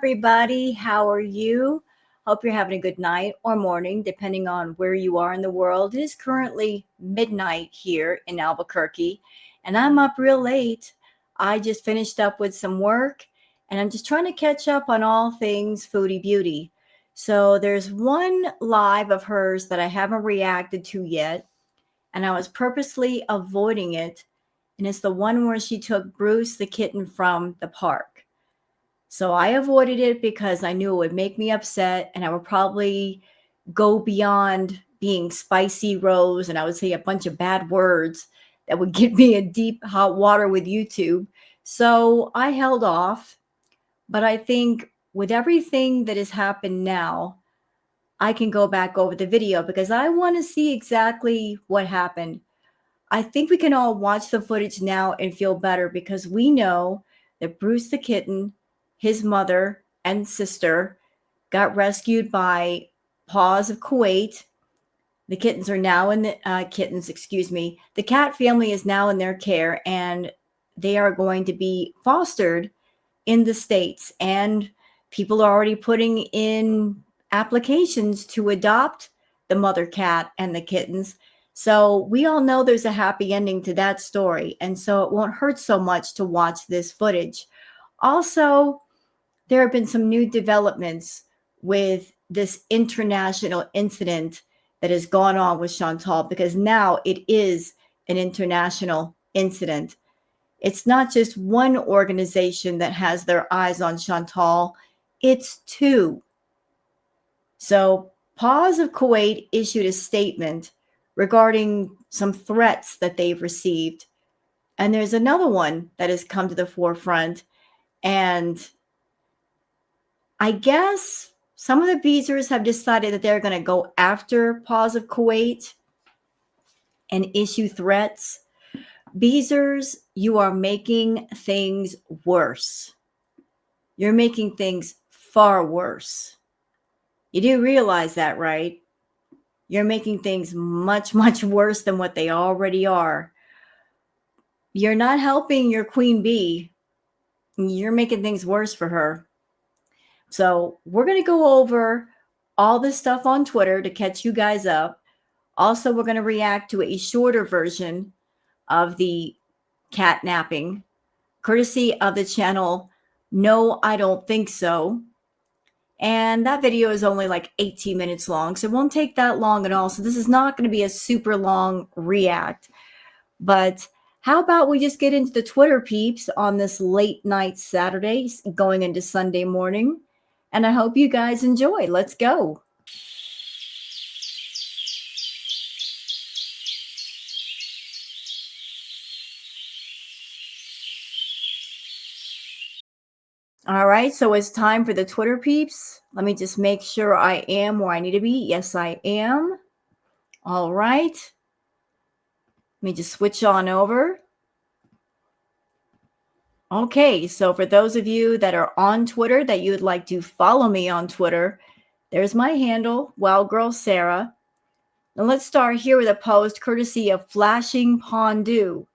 everybody. How are you? Hope you're having a good night or morning, depending on where you are in the world. It is currently midnight here in Albuquerque, and I'm up real late. I just finished up with some work, and I'm just trying to catch up on all things Foodie Beauty. So there's one live of hers that I haven't reacted to yet, and I was purposely avoiding it. And it's the one where she took Bruce the kitten from the park. So I avoided it because I knew it would make me upset and I would probably go beyond being spicy Rose and I would say a bunch of bad words that would get me in deep hot water with YouTube. So I held off. But I think with everything that has happened now, I can go back over the video because I want to see exactly what happened. I think we can all watch the footage now and feel better because we know that Bruce the kitten, his mother and sister, got rescued by Paws of Kuwait. The kittens are now in the The cat family is now in their care and they are going to be fostered in the States. And people are already putting in applications to adopt the mother cat and the kittens. So we all know there's a happy ending to that story. And so it won't hurt so much to watch this footage. Also, there have been some new developments with this international incident that has gone on with Chantal because now it is an international incident. It's not just one organization that has their eyes on Chantal, it's two. So Paws of Kuwait issued a statement regarding some threats that they've received. And there's another one that has come to the forefront. And I guess some of the bezers have decided that they're going to go after Paws of Kuwait and issue threats. Bezers, you are making things worse. You're making things far worse. You do realize that, right? You're making things much, much worse than what they already are. You're not helping your queen bee. You're making things worse for her. So we're going to go over all this stuff on Twitter to catch you guys up. Also, we're going to react to a shorter version of the catnapping, courtesy of the channel No, I Don't Think So. And that video is only like 18 minutes long, so it won't take that long at all. So this is not going to be a super long react. But how about we just get into the Twitter peeps on this late night Saturday going into Sunday morning. And I hope you guys enjoy. Let's go. All right, so it's time for the Twitter peeps. Let me just make sure I am where I need to be. Yes, I am. All right. Let me just switch on over. Okay, so for those of you that are on Twitter that you would like to follow me on Twitter, there's my handle, WildGirlSarah. And let's start here with a post courtesy of Flashing Pondu.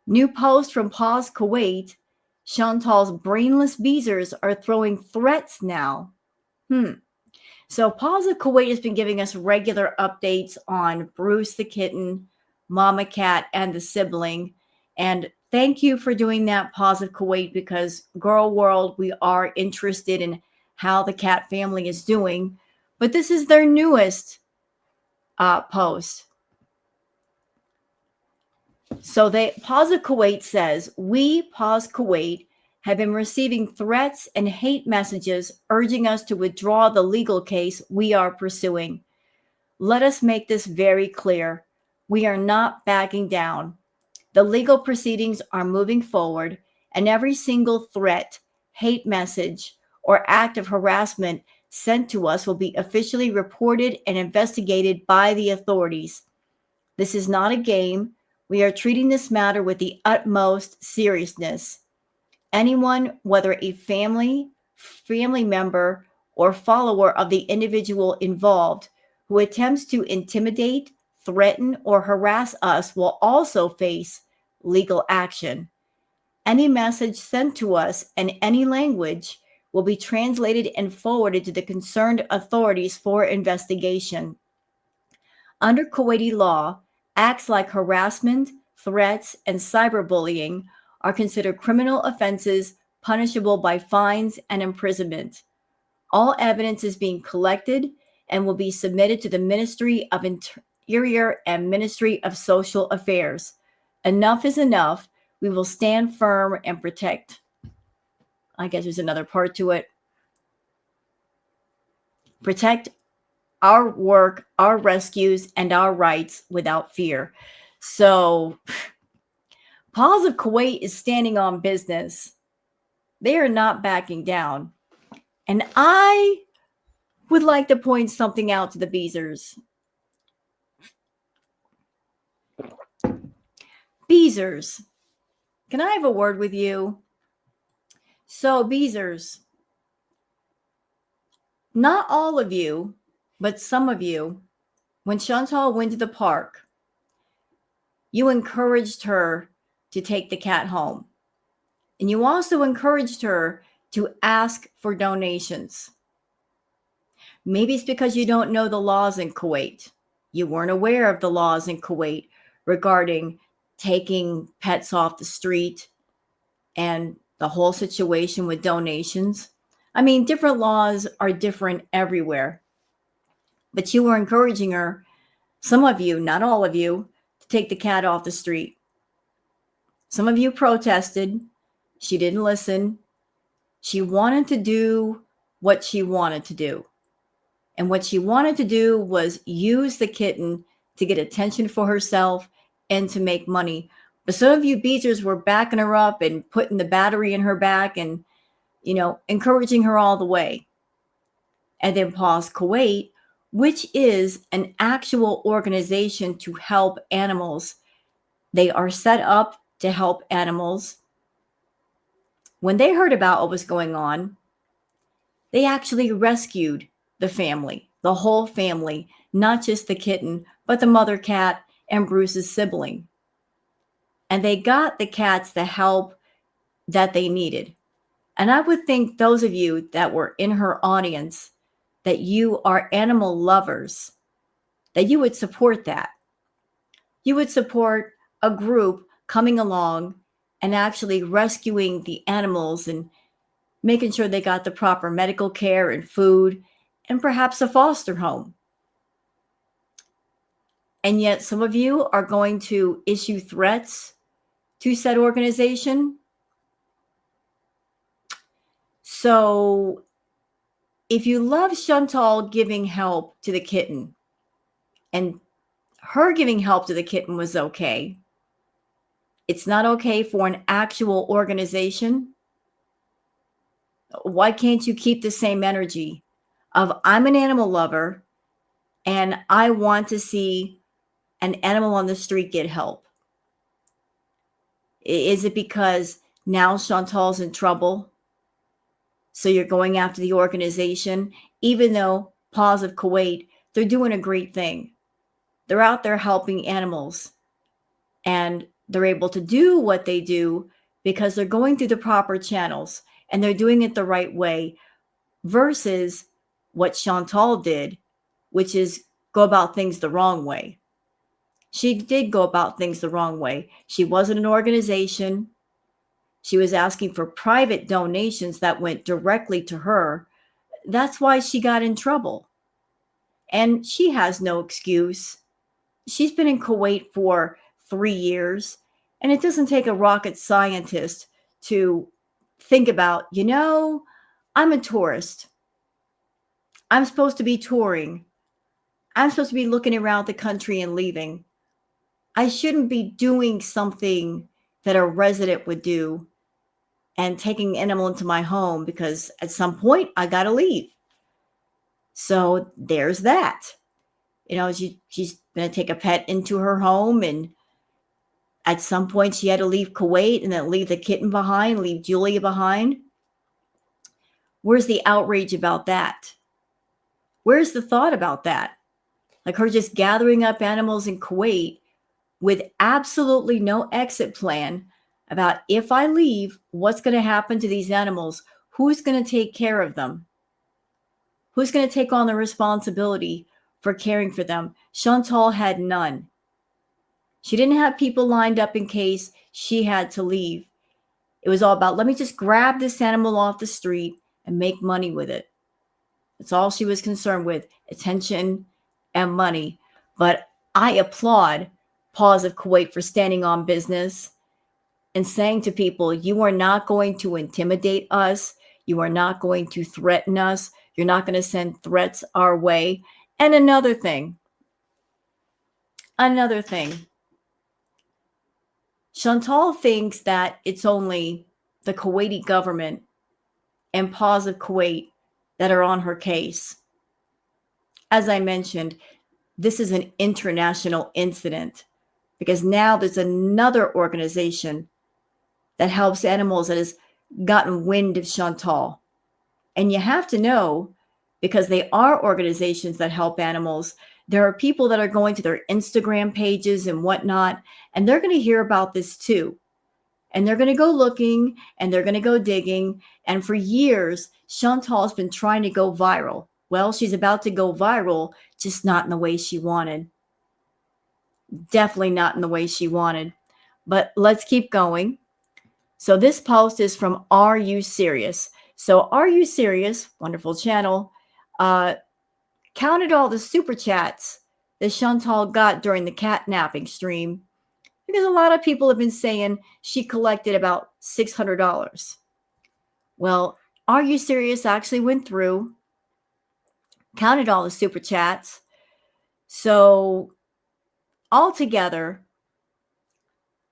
New post from Paws Kuwait. Chantal's brainless bezers are throwing threats now. So Paws of Kuwait has been giving us regular updates on Bruce the kitten, Mama Cat, and the sibling. And thank you for doing that, Paws of Kuwait, because Girl World, we are interested in how the cat family is doing. But this is their newest post. So Paws of Kuwait says, we, Paws Kuwait, have been receiving threats and hate messages urging us to withdraw the legal case we are pursuing. Let us make this very clear. We are not backing down. The legal proceedings are moving forward, and every single threat, hate message, or act of harassment sent to us will be officially reported and investigated by the authorities. This is not a game. We are treating this matter with the utmost seriousness. Anyone, whether a family member, or follower of the individual involved, who attempts to intimidate, threaten, or harass us will also face legal action. Any message sent to us in any language, will be translated and forwarded to the concerned authorities for investigation. Under Kuwaiti law, acts like harassment, threats, and cyberbullying are considered criminal offenses punishable by fines and imprisonment. All evidence is being collected and will be submitted to the Ministry of Interior and Ministry of Social Affairs. Enough is enough. We will stand firm and protect. I guess there's another part to it. Protect our work, our rescues, and our rights without fear. So, Paws of Kuwait is standing on business. They are not backing down. And I would like to point something out to the bezers. Bezers, can I have a word with you? So, bezers, not all of you, but some of you, when Chantal went to the park, you encouraged her to take the cat home. And you also encouraged her to ask for donations. Maybe it's because you don't know the laws in Kuwait. You weren't aware of the laws in Kuwait regarding taking pets off the street and the whole situation with donations. I mean, different laws are different everywhere. But you were encouraging her, some of you, not all of you, to take the cat off the street. Some of you protested. She didn't listen. She wanted to do what she wanted to do. And what she wanted to do was use the kitten to get attention for herself and to make money. But some of you bezers were backing her up and putting the battery in her back and, encouraging her all the way. And then Paws Kuwait, which is an actual organization to help animals. They are set up to help animals. When they heard about what was going on, they actually rescued the family, the whole family, not just the kitten, but the mother cat and Bruce's sibling. And they got the cats the help that they needed. And I would think those of you that were in her audience, that you are animal lovers, that you would support that. You would support a group coming along and actually rescuing the animals and making sure they got the proper medical care and food and perhaps a foster home. And yet some of you are going to issue threats to said organization. So if you love Chantal giving help to the kitten and her giving help to the kitten was okay, it's not okay for an actual organization. Why can't you keep the same energy of I'm an animal lover and I want to see an animal on the street get help? Is it because now Chantal's in trouble? So you're going after the organization, even though Paws of Kuwait, they're doing a great thing. They're out there helping animals and they're able to do what they do because they're going through the proper channels and they're doing it the right way versus what Chantal did, which is go about things the wrong way. She did go about things the wrong way. She wasn't an organization. She was asking for private donations that went directly to her. That's why she got in trouble. And she has no excuse. She's been in Kuwait for 3 years, and it doesn't take a rocket scientist to think about, I'm a tourist. I'm supposed to be touring. I'm supposed to be looking around the country and leaving. I shouldn't be doing something that a resident would do and taking an animal into my home because at some point I got to leave. So there's that. She's going to take a pet into her home, and at some point she had to leave Kuwait and then leave the kitten behind, leave Julia behind. Where's the outrage about that? Where's the thought about that? Like her just gathering up animals in Kuwait with absolutely no exit plan about if I leave, what's going to happen to these animals? who's going to take care of them? Who's going to take on the responsibility for caring for them? Chantal had none. She didn't have people lined up in case she had to leave. It was all about, let me just grab this animal off the street and make money with it. That's all she was concerned with, attention and money. But I applaud Paws of Kuwait for standing on business and saying to people, you are not going to intimidate us. You are not going to threaten us. You're not going to send threats our way. And another thing, Chantal thinks that it's only the Kuwaiti government and Paws of Kuwait that are on her case. As I mentioned, this is an international incident because now there's another organization that helps animals that has gotten wind of Chantal. And you have to know, because they are organizations that help animals, there are people that are going to their Instagram pages and whatnot, and they're going to hear about this too. And they're going to go looking and they're going to go digging. And for years, Chantal's been trying to go viral. Well, she's about to go viral, just not in the way she wanted. Definitely not in the way she wanted. But let's keep going. So this post is from Are You Serious? So Are You Serious? Wonderful channel. Counted all the super chats that Chantal got during the catnapping stream, because a lot of people have been saying she collected about $600. Well, Are You Serious actually went through, counted all the super chats. So altogether,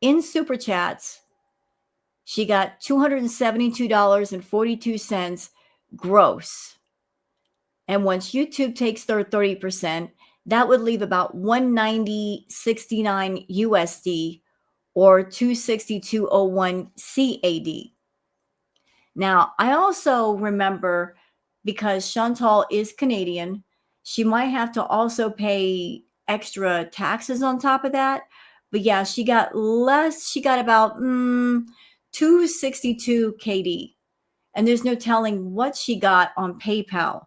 in super chats, she got $272.42 gross. And once YouTube takes their 30%, that would leave about $190.69 USD or $262.01 CAD. Now, I also remember, because Chantal is Canadian, she might have to also pay extra taxes on top of that. But yeah, she got less. She got about 262 KD. And there's no telling what she got on PayPal,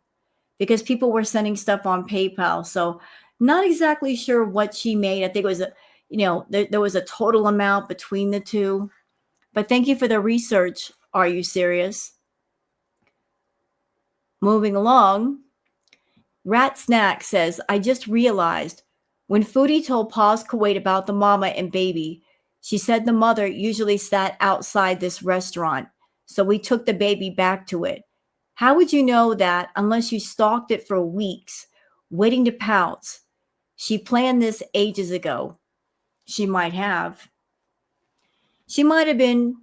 because people were sending stuff on PayPal. So not exactly sure what she made. I think it was, there was a total amount between the two. But thank you for the research. Are You Serious? Moving along, Rat Snack says, I just realized when Foodie told Paws Kuwait about the mama and baby, she said the mother usually sat outside this restaurant. So we took the baby back to it. How would you know that unless you stalked it for weeks, waiting to pounce? She planned this ages ago. She might have. She might have been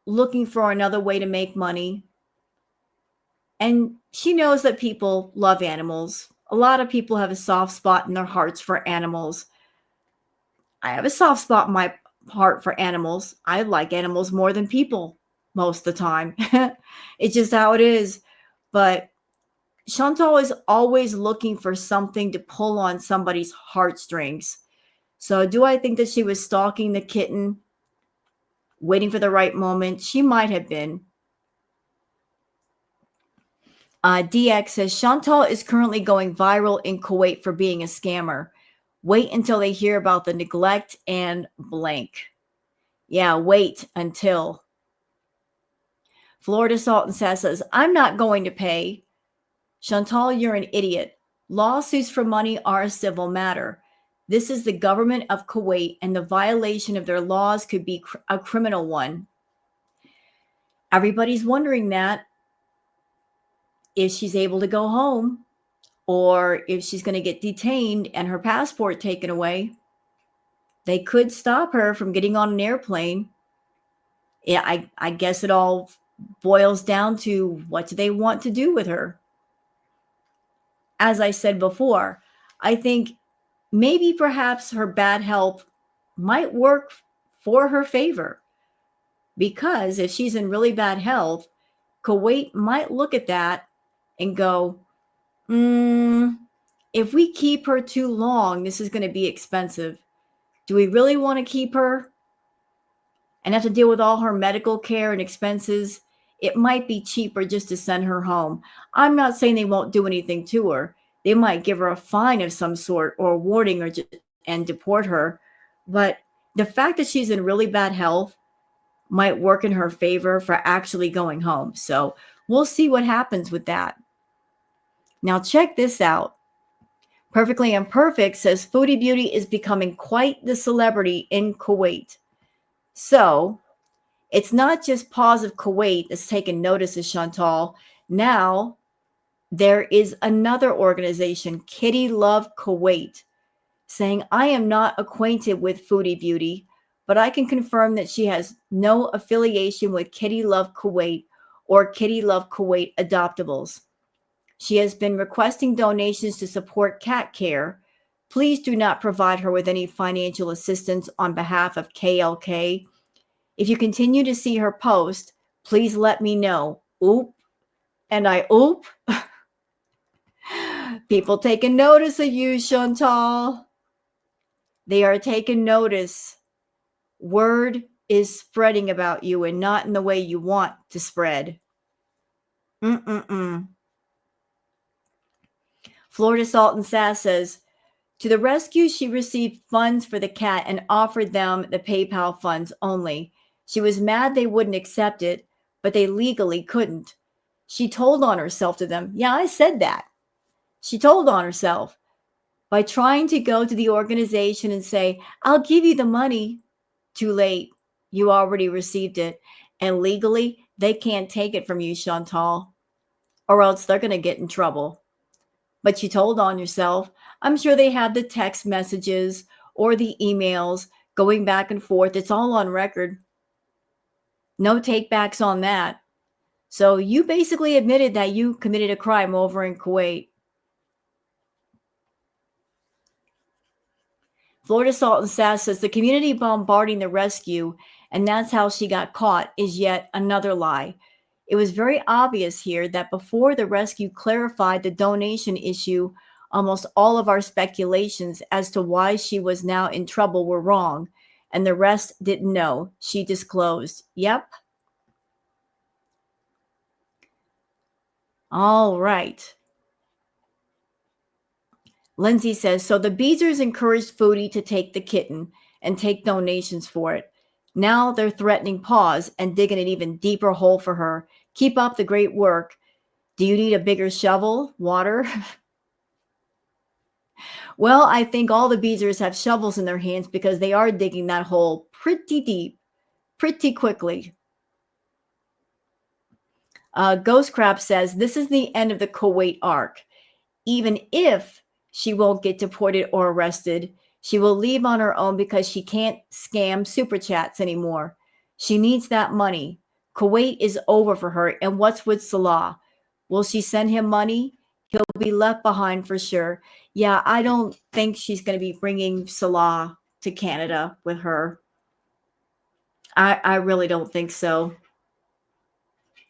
looking for another way to make money. And she knows that people love animals. A lot of people have a soft spot in their hearts for animals. I have a soft spot in my heart for animals. I like animals more than people most of the time. It's just how it is. But Chantal is always looking for something to pull on somebody's heartstrings. So do I think that she was stalking the kitten, waiting for the right moment? She might have been. DX says, Chantal is currently going viral in Kuwait for being a scammer. Wait until they hear about the neglect and blank. Yeah, wait until. Florida Salt and Sass says, I'm not going to pay. Chantal, you're an idiot. Lawsuits for money are a civil matter. This is the government of Kuwait, and the violation of their laws could be a criminal one. Everybody's wondering that, if she's able to go home or if she's going to get detained and her passport taken away. They could stop her from getting on an airplane. Yeah, I guess it all boils down to, what do they want to do with her? As I said before, I think maybe perhaps her bad health might work for her favor, because if she's in really bad health, Kuwait might look at that and go, if we keep her too long, this is going to be expensive. Do we really want to keep her and have to deal with all her medical care and expenses it might be cheaper just to send her home. I'm not saying they won't do anything to her. They might give her a fine of some sort or a warning or just, and deport her. But the fact that she's in really bad health might work in her favor for actually going home. So we'll see what happens with that. Now, check this out. Perfectly Imperfect says Foodie Beauty is becoming quite the celebrity in Kuwait. So it's not just Paws of Kuwait that's taken notice of Chantal. Now there is another organization, Kitty Love Kuwait, saying, I am not acquainted with Foodie Beauty, but I can confirm that she has no affiliation with Kitty Love Kuwait or Kitty Love Kuwait Adoptables. She has been requesting donations to support cat care. Please do not provide her with any financial assistance on behalf of KLK. If you continue to see her post, please let me know. Oop. And I oop. People taking notice of you, Chantal. They are taking notice. Word is spreading about you and not in the way you want to spread. Florida Salt and Sass says, to the rescue, she received funds for the cat and offered them the PayPal funds only. She was mad they wouldn't accept it, but they legally couldn't. She told on herself to them. Yeah, I said that. She told on herself by trying to go to the organization and say, I'll give you the money. Too late. You already received it. And legally, they can't take it from you, Chantal, or else they're going to get in trouble. But you told on yourself. I'm sure they have the text messages or the emails going back and forth. It's all on record. No takebacks on that. So you basically admitted that you committed a crime over in Kuwait. Florida Salt and Sass says the community bombarding the rescue, and that's how she got caught, is yet another lie. It was very obvious here that before the rescue clarified the donation issue, almost all of our speculations as to why she was now in trouble were wrong, and the rest didn't know. She disclosed. Yep. All right. Lindsay says, so the Bezers encouraged Foodie to take the kitten and take donations for it. Now they're threatening Paws and digging an even deeper hole for her. Keep up the great work. Do you need a bigger shovel? Water? Well, I think all the Bezers have shovels in their hands because they are digging that hole pretty deep, pretty quickly. Ghost Crab says, this is the end of the Kuwait arc. Even if she won't get deported or arrested, she will leave on her own because she can't scam super chats anymore. She needs that money. Kuwait is over for her. And what's with Salah? Will she send him money? He'll be left behind for sure. Yeah, I don't think she's going to be bringing Salah to Canada with her. I really don't think so.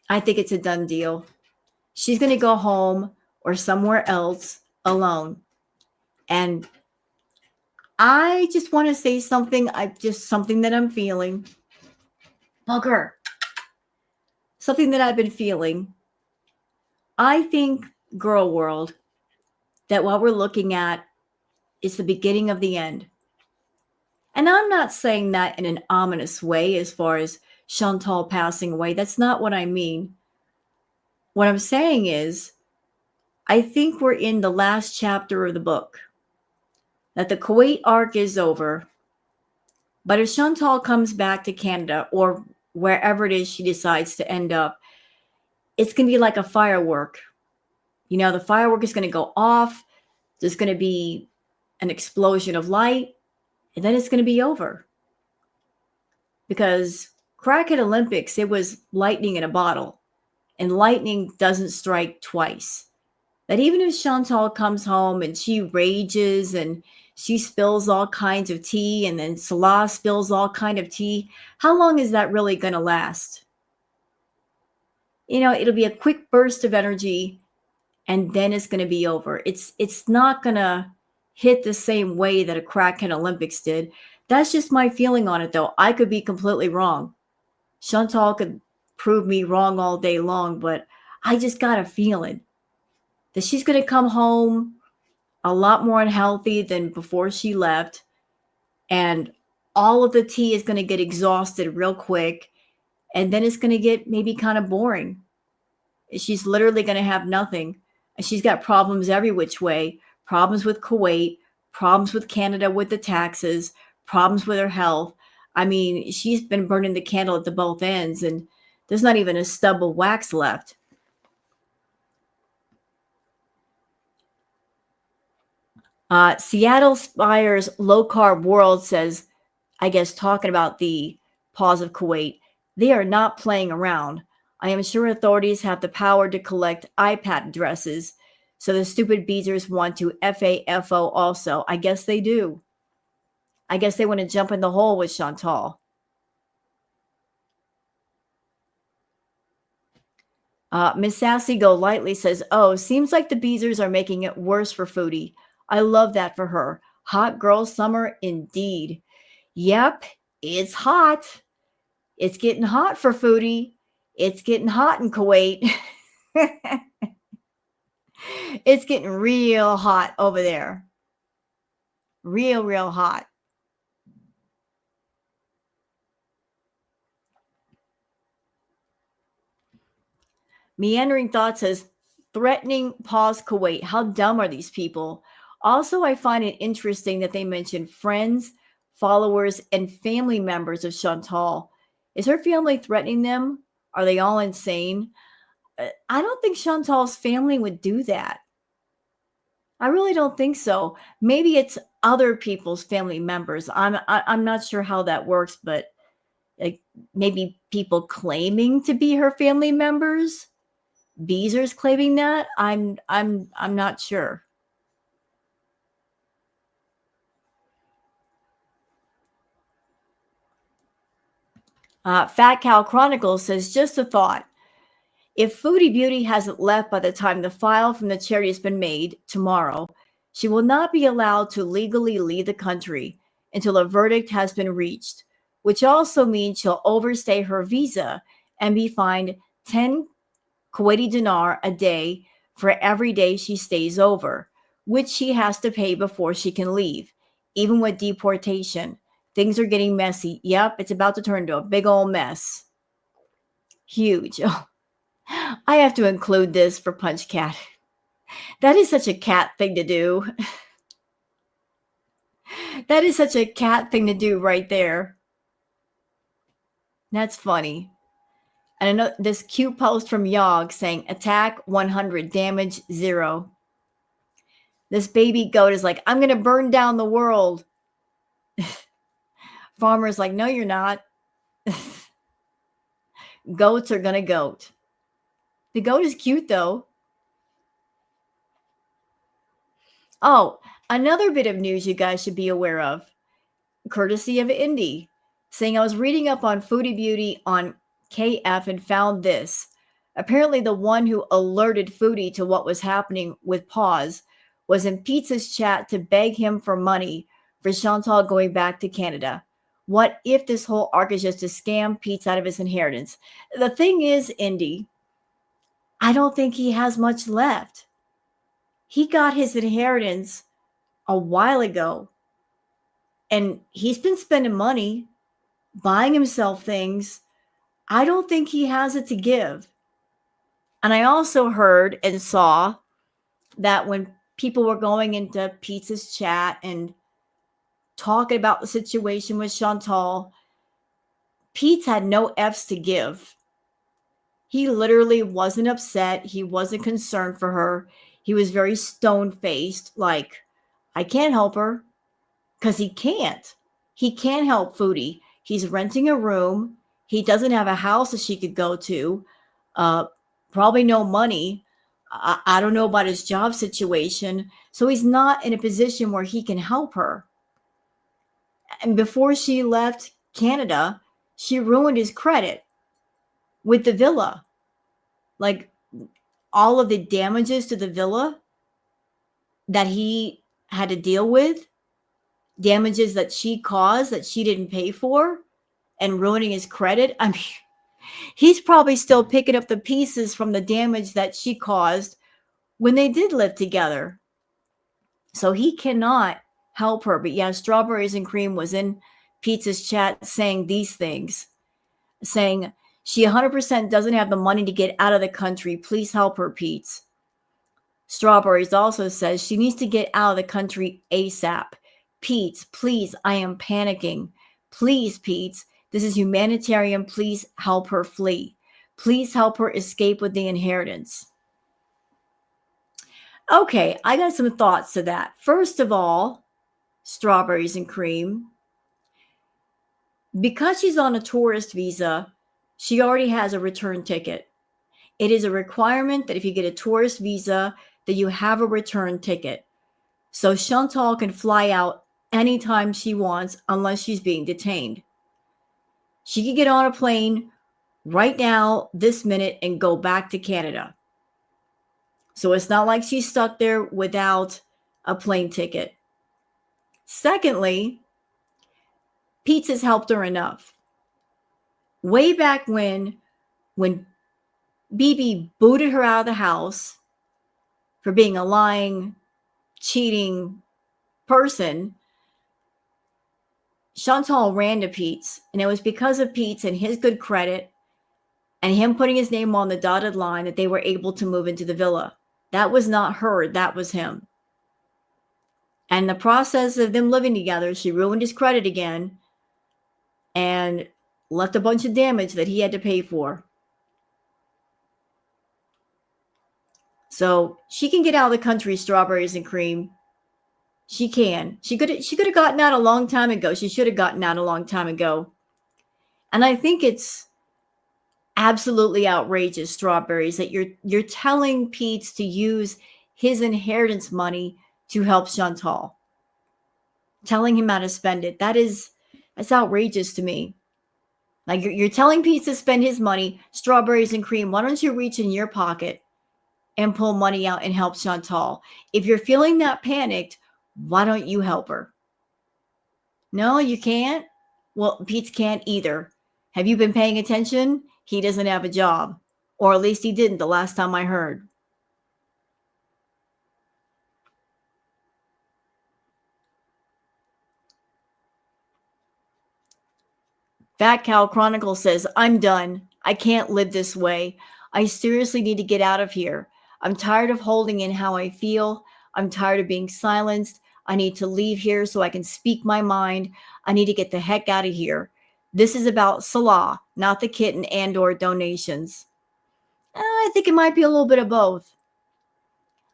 I think it's a done deal. She's going to go home or somewhere else alone. And I just want to say something. Something that I'm feeling. Bugger. Something that I've been feeling. I think, girl world, that what we're looking at is the beginning of the end. And I'm not saying that in an ominous way as far as Chantal passing away. That's not what I mean. What I'm saying is, I think we're in the last chapter of the book. That the Kuwait arc is over. But if Chantal comes back to Canada or wherever it is she decides to end up, it's going to be like a firework. You know, the firework is going to go off. There's going to be an explosion of light. And then it's going to be over. Because Crackhead Olympics, it was lightning in a bottle. And lightning doesn't strike twice. That even if Chantal comes home and she rages and she spills all kinds of tea and then Salah spills all kind of tea, how long is that really going to last? You know, it'll be a quick burst of energy and then it's going to be over. It's not going to hit the same way that a Crackhead Olympics did. That's just my feeling on it, though. I could be completely wrong. Chantal could prove me wrong all day long, but I just got a feeling that she's going to come home a lot more unhealthy than before she left. And all of the tea is going to get exhausted real quick. And then it's going to get maybe kind of boring. She's literally going to have nothing. And she's got problems every which way, problems with Kuwait, problems with Canada with the taxes, problems with her health. I mean, she's been burning the candle at the both ends, and there's not even a stub of wax left. Seattle Spire's Low Carb World says, I guess talking about the Paws of Kuwait, they are not playing around. I am sure authorities have the power to collect iPad addresses, so the stupid bezers want to FAFO also. I guess they do. I guess they want to jump in the hole with Chantal. Miss Sassy Go Lightly says, oh, seems like the bezers are making it worse for Foodie. I love that for her. Hot girl summer indeed. Yep, it's hot. It's getting hot for Foodie. It's getting hot in Kuwait. It's getting real hot over there. Real, real hot. Meandering Thought says, threatening Paws Kuwait. How dumb are these people? Also, I find it interesting that they mention friends, followers, and family members of Chantal. Is her family threatening them? Are they all insane? I don't think Chantal's family would do that. I really don't think so. Maybe it's other people's family members. I'm not sure how that works, but like maybe people claiming to be her family members. Beezer's claiming that. I'm not sure. Fat Cow Chronicles says, just a thought. If Foodie Beauty hasn't left by the time the file from the charity has been made tomorrow, she will not be allowed to legally leave the country until a verdict has been reached, which also means she'll overstay her visa and be fined 10 Kuwaiti dinar a day for every day she stays over, which she has to pay before she can leave, even with deportation. Things are getting messy. Yep, it's about to turn into a big old mess. Huge. I have to include this for Punch Cat. That is such a cat thing to do. That is such a cat thing to do right there. That's funny. And I know this cute post from Yog saying attack 100, damage 0. This baby goat is like, I'm going to burn down the world. Farmer's like, no, you're not. Goats are going to goat. The goat is cute though. Oh, another bit of news you guys should be aware of, courtesy of Indy, saying I was reading up on Foodie Beauty on KF and found this. Apparently, the one who alerted Foodie to what was happening with Paws was in Peetz's chat to beg him for money for Chantal going back to Canada. What if this whole arc is just to scam Peetz out of his inheritance? The thing is, Indy, I don't think he has much left. He got his inheritance a while ago, and he's been spending money, buying himself things. I don't think he has it to give. And I also heard and saw that when people were going into Peetz's chat and talking about the situation with Chantal, Peetz had no F's to give. He literally wasn't upset. He wasn't concerned for her. He was very stone-faced, like, I can't help her, because he can't. He can't help Foodie. He's renting a room. He doesn't have a house that she could go to. Probably no money. I don't know about his job situation. So he's not in a position where he can help her. And before she left Canada, she ruined his credit with the villa. Like all of the damages to the villa that he had to deal with, damages that she caused that she didn't pay for, and ruining his credit. I mean, He's probably still picking up the pieces from the damage that she caused when they did live together. So he cannot help her. But yeah, Strawberries and Cream was in Peetz's chat saying these things, saying she 100% doesn't have the money to get out of the country. Please help her, Peetz. Strawberries also says she needs to get out of the country ASAP. Peetz, please, I am panicking. Please, Peetz, this is humanitarian. Please help her flee. Please help her escape with the inheritance. Okay, I got some thoughts to that. First of all, Strawberries and Cream, because she's on a tourist visa, she already has a return ticket. It is a requirement that if you get a tourist visa, that you have a return ticket. So Chantal can fly out anytime she wants unless she's being detained. She can get on a plane right now, this minute, and go back to Canada. So it's not like she's stuck there without a plane ticket. Secondly, Peetz has helped her enough. Way back when BB booted her out of the house for being a lying, cheating person, Chantal ran to Peetz, and it was because of Peetz and his good credit and him putting his name on the dotted line that they were able to move into the villa. That was not her, that was him. And the process of them living together, she ruined his credit again and left a bunch of damage that he had to pay for. So she can get out of the country, Strawberries and Cream. She can. She could have gotten out a long time ago. She should have gotten out a long time ago. And I think it's absolutely outrageous, Strawberries, that you're telling Peetz to use his inheritance money to help Chantal. Telling him how to spend it. That's outrageous to me. Like you're telling Peetz to spend his money, Strawberries and Cream. Why don't you reach in your pocket and pull money out and help Chantal? If you're feeling that panicked, why don't you help her? No, you can't? Well, Peetz can't either. Have you been paying attention? He doesn't have a job. Or at least he didn't the last time I heard. Fat Cow Chronicle says, I'm done. I can't live this way. I seriously need to get out of here. I'm tired of holding in how I feel. I'm tired of being silenced. I need to leave here so I can speak my mind. I need to get the heck out of here. This is about Salah, not the kitten and or donations. I think it might be a little bit of both.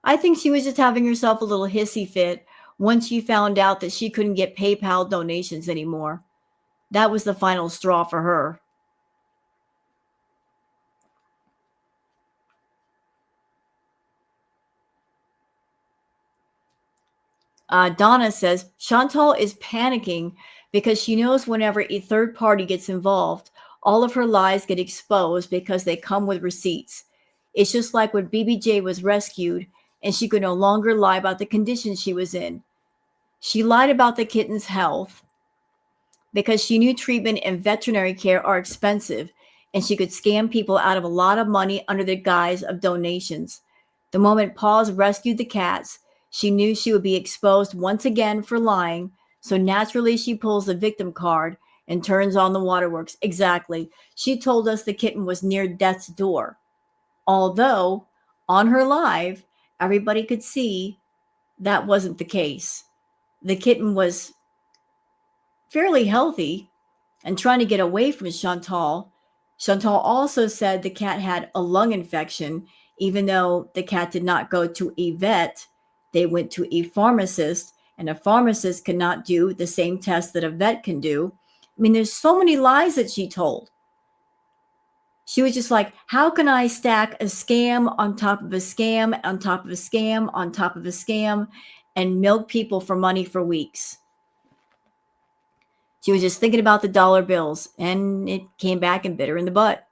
I think she was just having herself a little hissy fit once she found out that she couldn't get PayPal donations anymore. That was the final straw for her. Donna says, Chantal is panicking because she knows whenever a third party gets involved, all of her lies get exposed because they come with receipts. It's just like when BBJ was rescued and she could no longer lie about the condition she was in. She lied about the kitten's health because she knew treatment and veterinary care are expensive and she could scam people out of a lot of money under the guise of donations. The moment Paws rescued the cats, she knew she would be exposed once again for lying, so naturally she pulls the victim card and turns on the waterworks. Exactly. She told us the kitten was near death's door. Although, on her live, everybody could see that wasn't the case. The kitten was fairly healthy and trying to get away from Chantal. Chantal also said the cat had a lung infection, even though the cat did not go to a vet. They went to a pharmacist, and a pharmacist cannot do the same test that a vet can do. I mean, there's so many lies that she told. She was just like, how can I stack a scam on top of a scam on top of a scam on top of a scam and milk people for money for weeks? She was just thinking about the dollar bills, and it came back and bit her in the butt.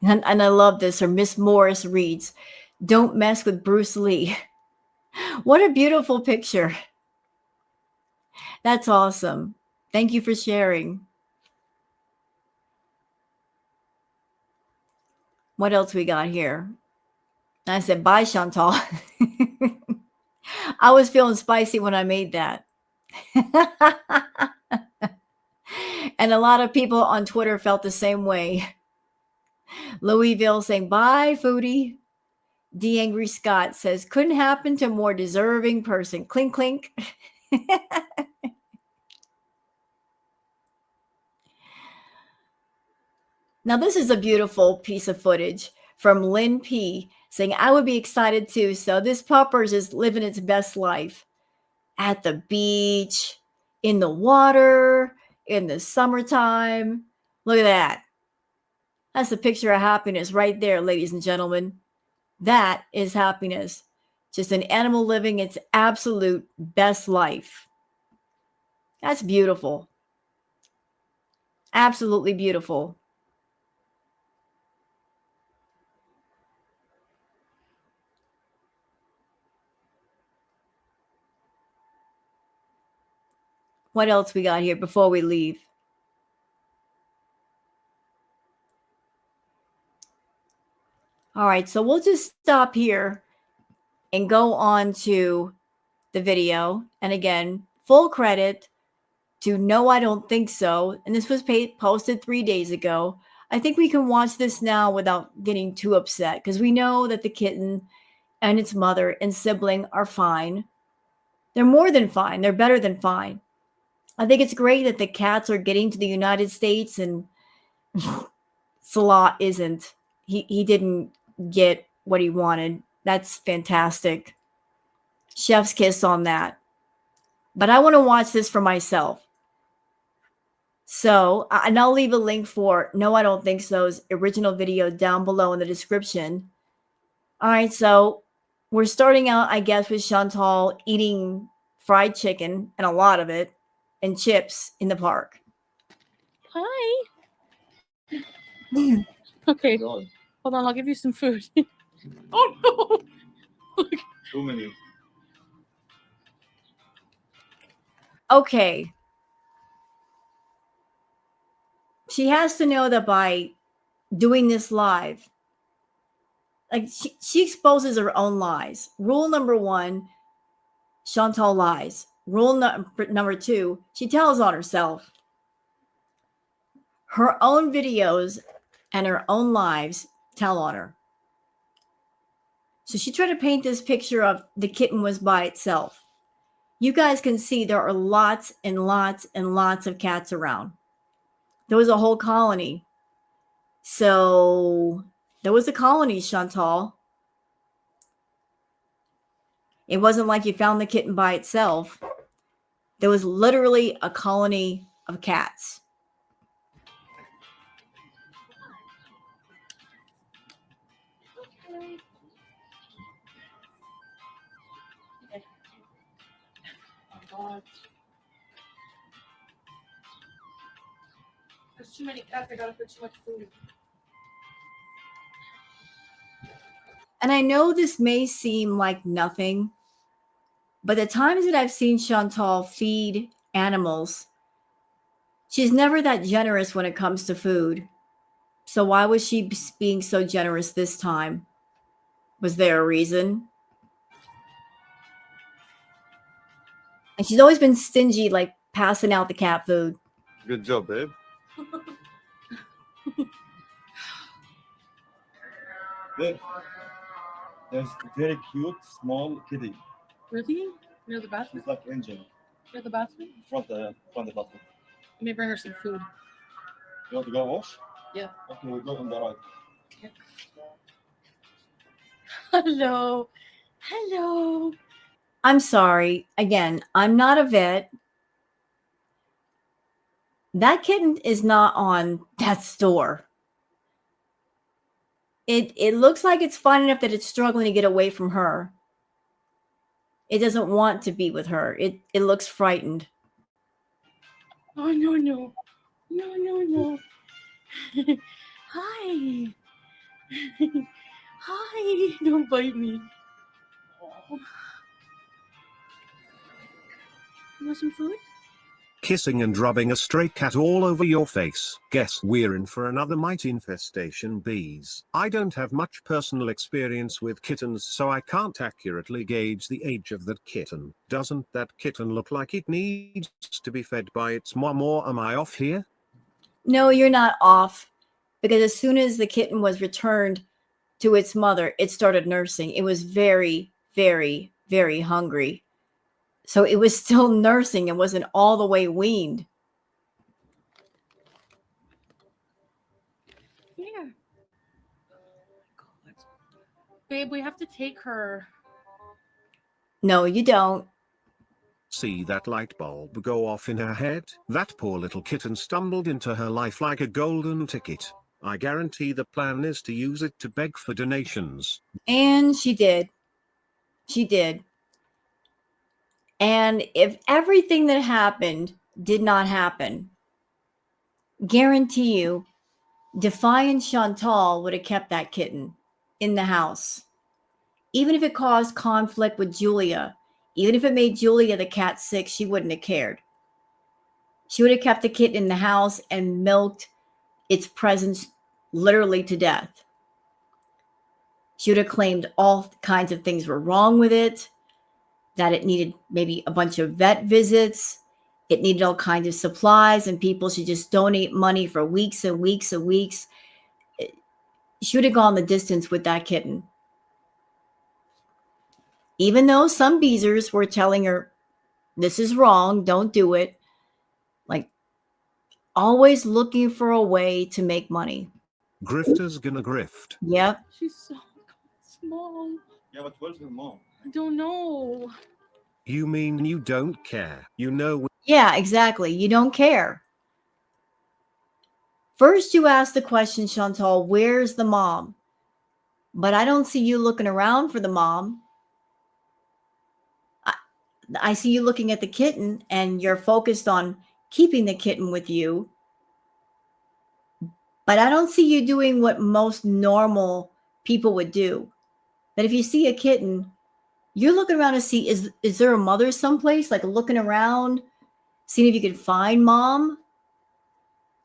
And I love this. Or Miss Morris reads, don't mess with Bruce Lee. What a beautiful picture. That's awesome. Thank you for sharing. What else we got here? I said, bye, Chantal. I was feeling spicy when I made that. And a lot of people on Twitter felt the same way. Louisville saying, bye, Foodie. D. Angry Scott says, couldn't happen to a more deserving person. Clink, clink. Now, this is a beautiful piece of footage from Lynn P. saying, I would be excited too. So this pupper's is living its best life at the beach, in the water, in the summertime. Look at that. That's a picture of happiness right there, ladies and gentlemen. That is happiness. Just an animal living its absolute best life. That's beautiful. Absolutely beautiful. What else we got here before we leave? All right, so we'll just stop here and go on to the video. And again, full credit to No, I Don't Think So. And this was posted 3 days ago. I think we can watch this now without getting too upset because we know that the kitten and its mother and sibling are fine. They're more than fine. They're better than fine. I think it's great that the cats are getting to the United States and Salah isn't. He didn't get what he wanted. That's fantastic. Chef's kiss on that. But I want to watch this for myself. So, and I'll leave a link for No, I Don't Think So's original video down below in the description. All right, so we're starting out, I guess, with Chantal eating fried chicken, and a lot of it, and chips in the park. Hi. Okay. Hold on, I'll give you some food. Oh no! Too many. Okay. She has to know that by doing this live, like she exposes her own lies. Rule number 1, Chantal lies. Rule number 2, she tells on herself. Her own videos and her own lives tell on her. So she tried to paint this picture of the kitten was by itself. You guys can see there are lots and lots and lots of cats around. There was a whole colony. So there was a colony, Chantal. It wasn't like you found the kitten by itself. There was literally a colony of cats. There's too many cats. I gotta put too much food. And I know this may seem like nothing, but the times that I've seen Chantal feed animals, she's never that generous when it comes to food. So why was she being so generous this time? Was there a reason? And she's always been stingy, like passing out the cat food. Good job, babe. Babe, there's a very cute small kitty. Really? Near the bathroom? It's like engine. Near the bathroom? Front the bathroom. Let me bring her some food. You want to go wash? Yeah. Okay, we'll go on the right. Okay. Hello. Hello. I'm sorry. Again, I'm not a vet. That kitten is not on that store. It looks like it's fine enough that it's struggling to get away from her. It doesn't want to be with her. It looks frightened. Oh, no, no. No, no, no. Hi. Hi. Don't bite me. Oh. You want some food? kissing and rubbing a stray cat all over your face. Guess we're in for another mite infestation, bees. I don't have much personal experience with kittens, so I can't accurately gauge the age of that kitten. Doesn't that kitten look like it needs to be fed by its mom, or am I off here? No, you're not off, because as soon as the kitten was returned to its mother, it started nursing. It was very, very, very hungry. So it was still nursing and wasn't all the way weaned. Yeah. God. Babe, we have to take her. No, you don't. See that light bulb go off in her head? That poor little kitten stumbled into her life like a golden ticket. I guarantee the plan is to use it to beg for donations. And she did. She did. And if everything that happened did not happen, guarantee you, Defiant Chantal would have kept that kitten in the house. Even if it caused conflict with Julia, even if it made Julia the cat sick, she wouldn't have cared. She would have kept the kitten in the house and milked its presence literally to death. She would have claimed all kinds of things were wrong with it, that it needed maybe a bunch of vet visits, it needed all kinds of supplies, and people should just donate money for weeks and weeks and weeks. She would have gone the distance with that kitten. Even though some bezers were telling her, this is wrong, don't do it. Like, always looking for a way to make money. Grifter's gonna grift. Yep. She's so small. Yeah, but where's her mom? I don't know. You mean you don't care? You know. Yeah, exactly. You don't care. First, you ask the question, Chantal, where's the mom? But I don't see you looking around for the mom. I see you looking at the kitten and you're focused on keeping the kitten with you. But I don't see you doing what most normal people would do. That if you see a kitten, you're looking around to see, is there a mother someplace? Like looking around, seeing if you can find mom,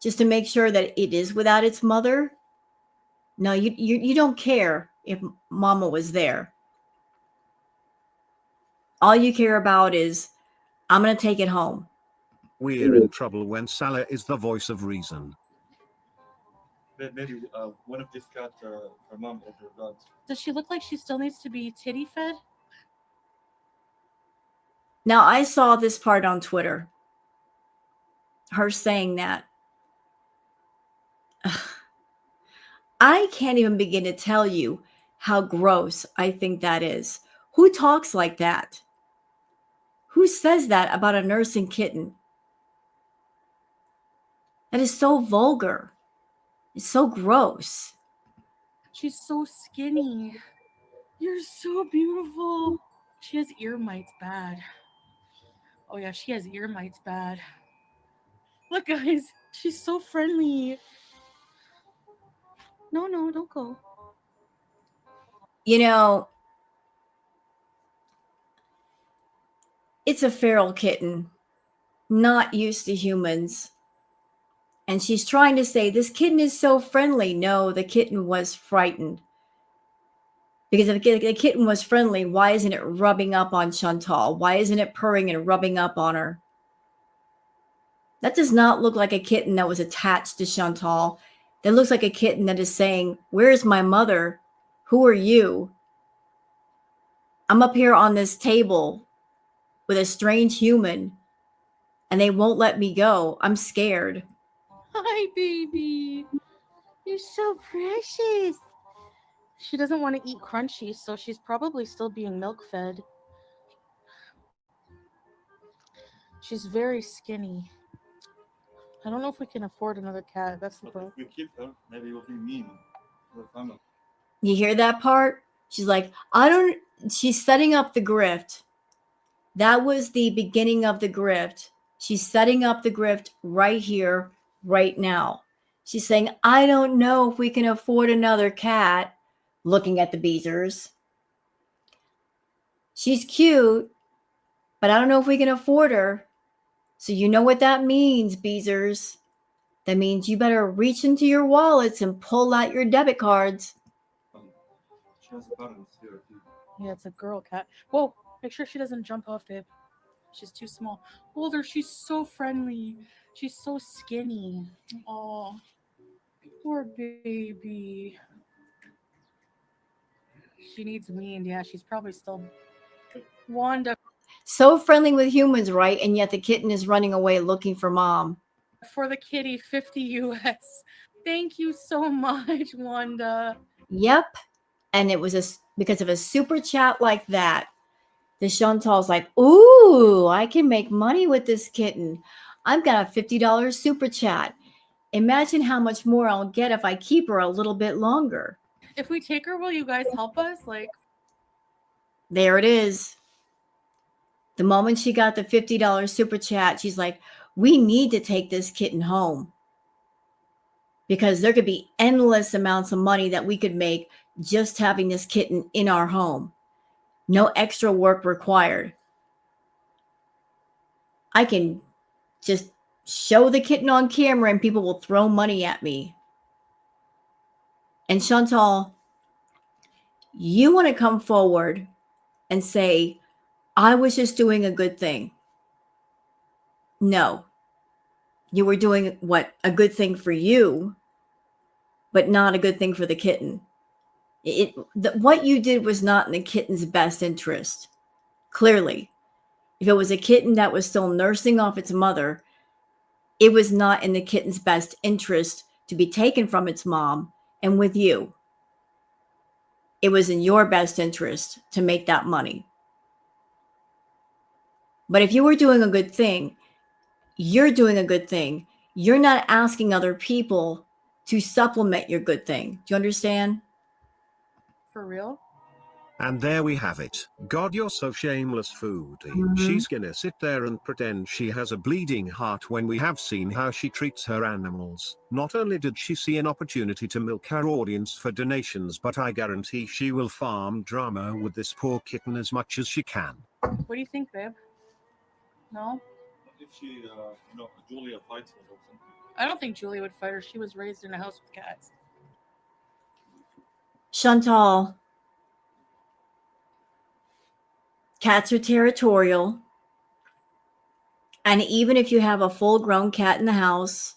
just to make sure that it is without its mother. No, you don't care if mama was there. All you care about is, I'm going to take it home. We're in trouble when Salah is the voice of reason. Maybe one of these cats, her mom or her dad. Does she look like she still needs to be titty fed? Now, I saw this part on Twitter. Her saying that. I can't even begin to tell you how gross I think that is. Who talks like that? Who says that about a nursing kitten? That is so vulgar. It's so gross. She's so skinny. You're so beautiful. She has ear mites bad. Oh yeah, she has ear mites bad. Look, guys, she's so friendly. No, don't go. You know, it's a feral kitten, not used to humans. And she's trying to say, this kitten is so friendly. No, the kitten was frightened. Because if the kitten was friendly, why isn't it rubbing up on Chantal? Why isn't it purring and rubbing up on her? That does not look like a kitten that was attached to Chantal. That looks like a kitten that is saying, where's my mother? Who are you? I'm up here on this table with a strange human, and they won't let me go. I'm scared. Hi, baby. You're so precious. She doesn't want to eat crunchy, so she's probably still being milk fed. She's very skinny. I don't know if we can afford another cat. That's the But problem. if we keep her, maybe we'll be mean to the family. You hear that part? She's like, she's setting up the grift. That was the beginning of the grift. She's setting up the grift right here, right now. She's saying, I don't know if we can afford another cat, looking at the bezers. She's cute, but I don't know if we can afford her. So you know what that means, Beezers. That means you better reach into your wallets and pull out your debit cards. She has buttons here too. Yeah, it's a girl cat. Whoa, make sure she doesn't jump off, babe. She's too small. Hold her. She's so friendly. She's so skinny. Oh, poor baby. She needs weaned. Yeah, she's probably still. Wanda, So friendly with humans, right? And yet the kitten is running away looking for mom. for the kitty, 50 US. Thank you so much, Wanda. Yep. And it was because of a super chat like that. The Chantal's like, ooh, I can make money with this kitten. I've got a $50 super chat. Imagine how much more I'll get if I keep her a little bit longer. If we take her, will you guys help us? Like, There it is. The moment she got the $50 super chat, she's like, we need to take this kitten home because there could be endless amounts of money that we could make just having this kitten in our home. No extra work required. I can just show the kitten on camera and people will throw money at me. And Chantal, you want to come forward and say, I was just doing a good thing. No, you were doing what a good thing for you, but not a good thing for the kitten. What you did was not in the kitten's best interest. Clearly, if it was a kitten that was still nursing off its mother, it was not in the kitten's best interest to be taken from its mom and with you. It was in your best interest to make that money. But if you were doing a good thing, you're doing a good thing. You're not asking other people to supplement your good thing. Do you understand? for real? And there we have it. God, you're so shameless, Foodie. She's gonna sit there and pretend she has a bleeding heart when we have seen how she treats her animals. Not only did she see an opportunity to milk her audience for donations, but I guarantee she will farm drama with this poor kitten as much as she can. What do you think, babe? No? If she, Julia fights her or something. I don't think Julie would fight her. She was raised in a house with cats. Chantal, cats are territorial. And even if you have a full grown cat in the house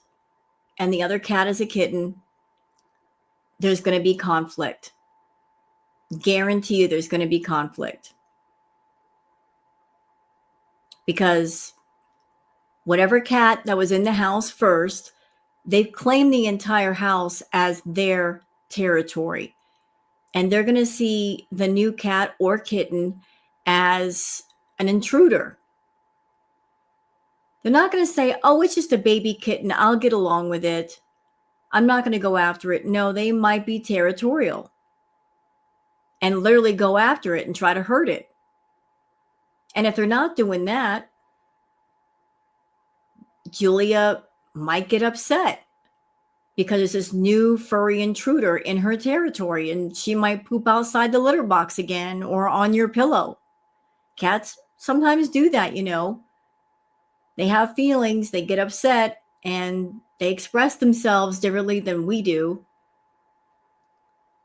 and the other cat is a kitten, there's going to be conflict. Guarantee you there's going to be conflict. Because whatever cat that was in the house first, they've claimed the entire house as their territory. And they're going to see the new cat or kitten as an intruder. They're not going to say, oh, it's just a baby kitten. I'll get along with it. I'm not going to go after it. No, they might be territorial and literally go after it and try to hurt it. And if they're not doing that, Julia might get upset because it's this new furry intruder in her territory and she might poop outside the litter box again or on your pillow. Cats sometimes do that, you know. They have feelings, they get upset, and they express themselves differently than we do.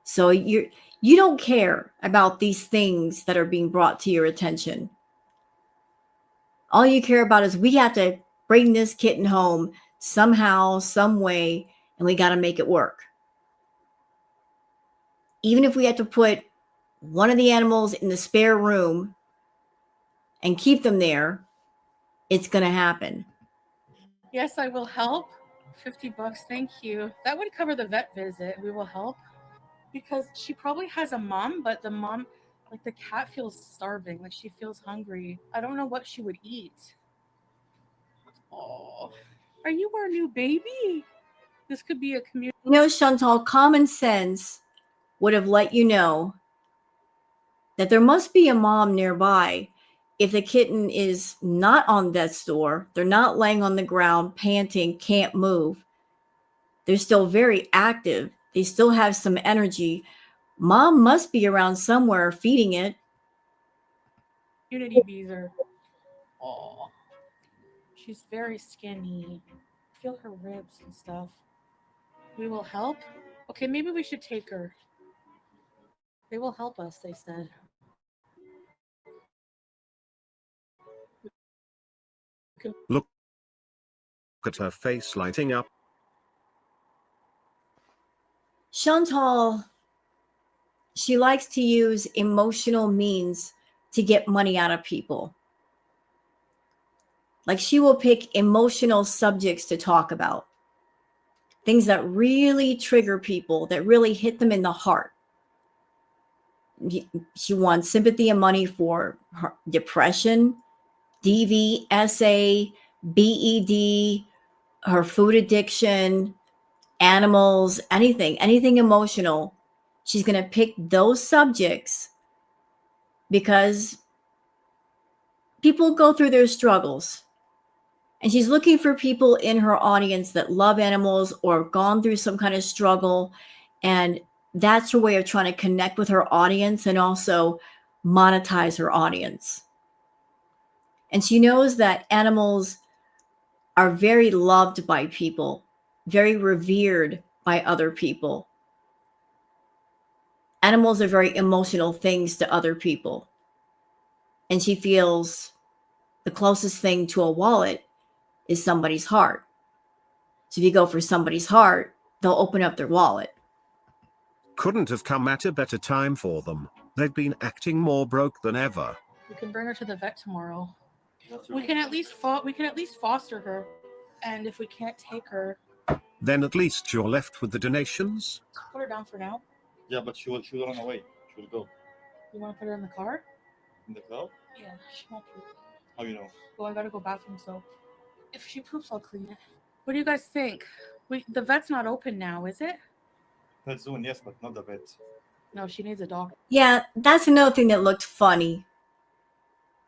So you don't care about these things that are being brought to your attention. All you care about is we have to bring this kitten home somehow, some way, and we got to make it work. Even if we have to put one of the animals in the spare room and keep them there, it's going to happen. Yes, I will help. $50, thank you. That would cover the vet visit. We will help. Because she probably has a mom, but the mom, like the cat feels starving. Like she feels hungry. I don't know what she would eat. Oh, are you our new baby? This could be a community. You know, Chantal, common sense would have let you know that there must be a mom nearby if the kitten is not on death's door, they're not laying on the ground, panting, can't move. They're still very active. They still have some energy. Mom must be around somewhere feeding it. Community beezer. Oh, She's very skinny. Feel her ribs and stuff. We will help? Okay, maybe we should take her. They will help us, they said. Look at her face lighting up. Chantal, she likes to use emotional means to get money out of people. Like she will pick emotional subjects to talk about, things that really trigger people, that really hit them in the heart. She wants sympathy and money for her depression, DVSA, BED, her food addiction, animals, anything emotional. She's going to pick those subjects because people go through their struggles. And she's looking for people in her audience that love animals or have gone through some kind of struggle. And that's her way of trying to connect with her audience and also monetize her audience. And she knows that animals are very loved by people, very revered by other people. Animals are very emotional things to other people. And she feels the closest thing to a wallet is somebody's heart. So if you go for somebody's heart, they'll open up their wallet. Couldn't have come at a better time for them. They've been acting more broke than ever. We can bring her to the vet tomorrow. That's We can at least foster her. And if we can't take her, Then at least you're left with the donations. put her down for now. Yeah, but she will run away. She will go. You want to put her in the car? In the car? Yeah, she won't poop. How you know? Well, I gotta go bathroom, so if she poops, I'll clean it. What do you guys think? The vet's not open now, is it? Pet soon, yes, but not the vet. No, she needs a doctor. Yeah, that's another thing that looked funny.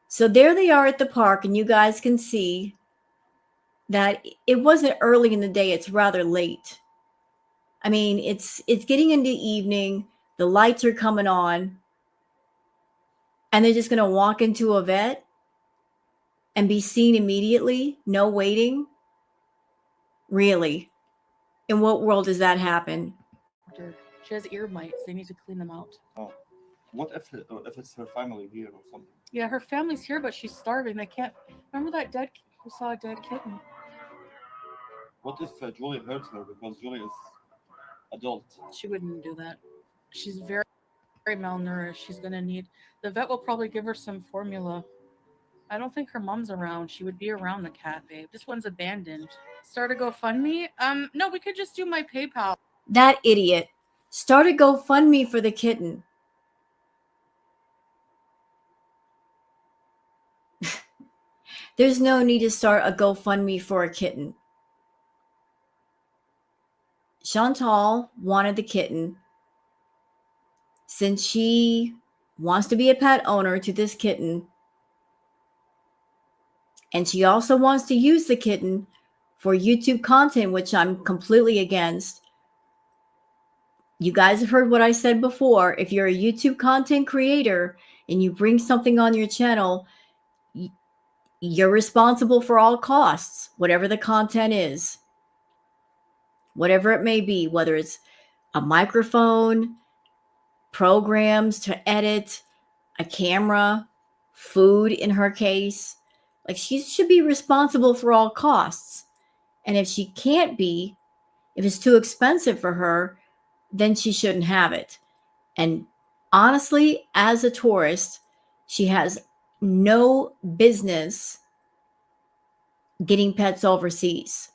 So there they are at the park, and you guys can see that it wasn't early in the day, it's rather late. I mean, it's getting into evening, the lights are coming on, and they're just going to walk into a vet and be seen immediately, no waiting. Really? In what world does that happen? She has ear mites. They need to clean them out. Oh, what if it's her family here or something? Yeah, her family's here, but she's starving. They can't. Remember that we saw a dead kitten. What if Julie hurts her because Julie is adult? She wouldn't do that. She's very, very malnourished. She's gonna need. The vet will probably give her some formula. I don't think her mom's around. She would be around the cat, babe. This one's abandoned. Start a GoFundMe? No, we could just do my PayPal. That idiot. Start a GoFundMe for the kitten. There's no need to start a GoFundMe for a kitten. Chantal wanted the kitten. Since she wants to be a pet owner to this kitten, and she also wants to use the kitten for YouTube content, which I'm completely against. You guys have heard what I said before. If you're a YouTube content creator and you bring something on your channel, you're responsible for all costs, whatever the content is, whatever it may be, whether it's a microphone, programs to edit, a camera, food in her case. Like, she should be responsible for all costs. And if she can't be, if it's too expensive for her, then she shouldn't have it. And honestly, as a tourist, she has no business getting pets overseas.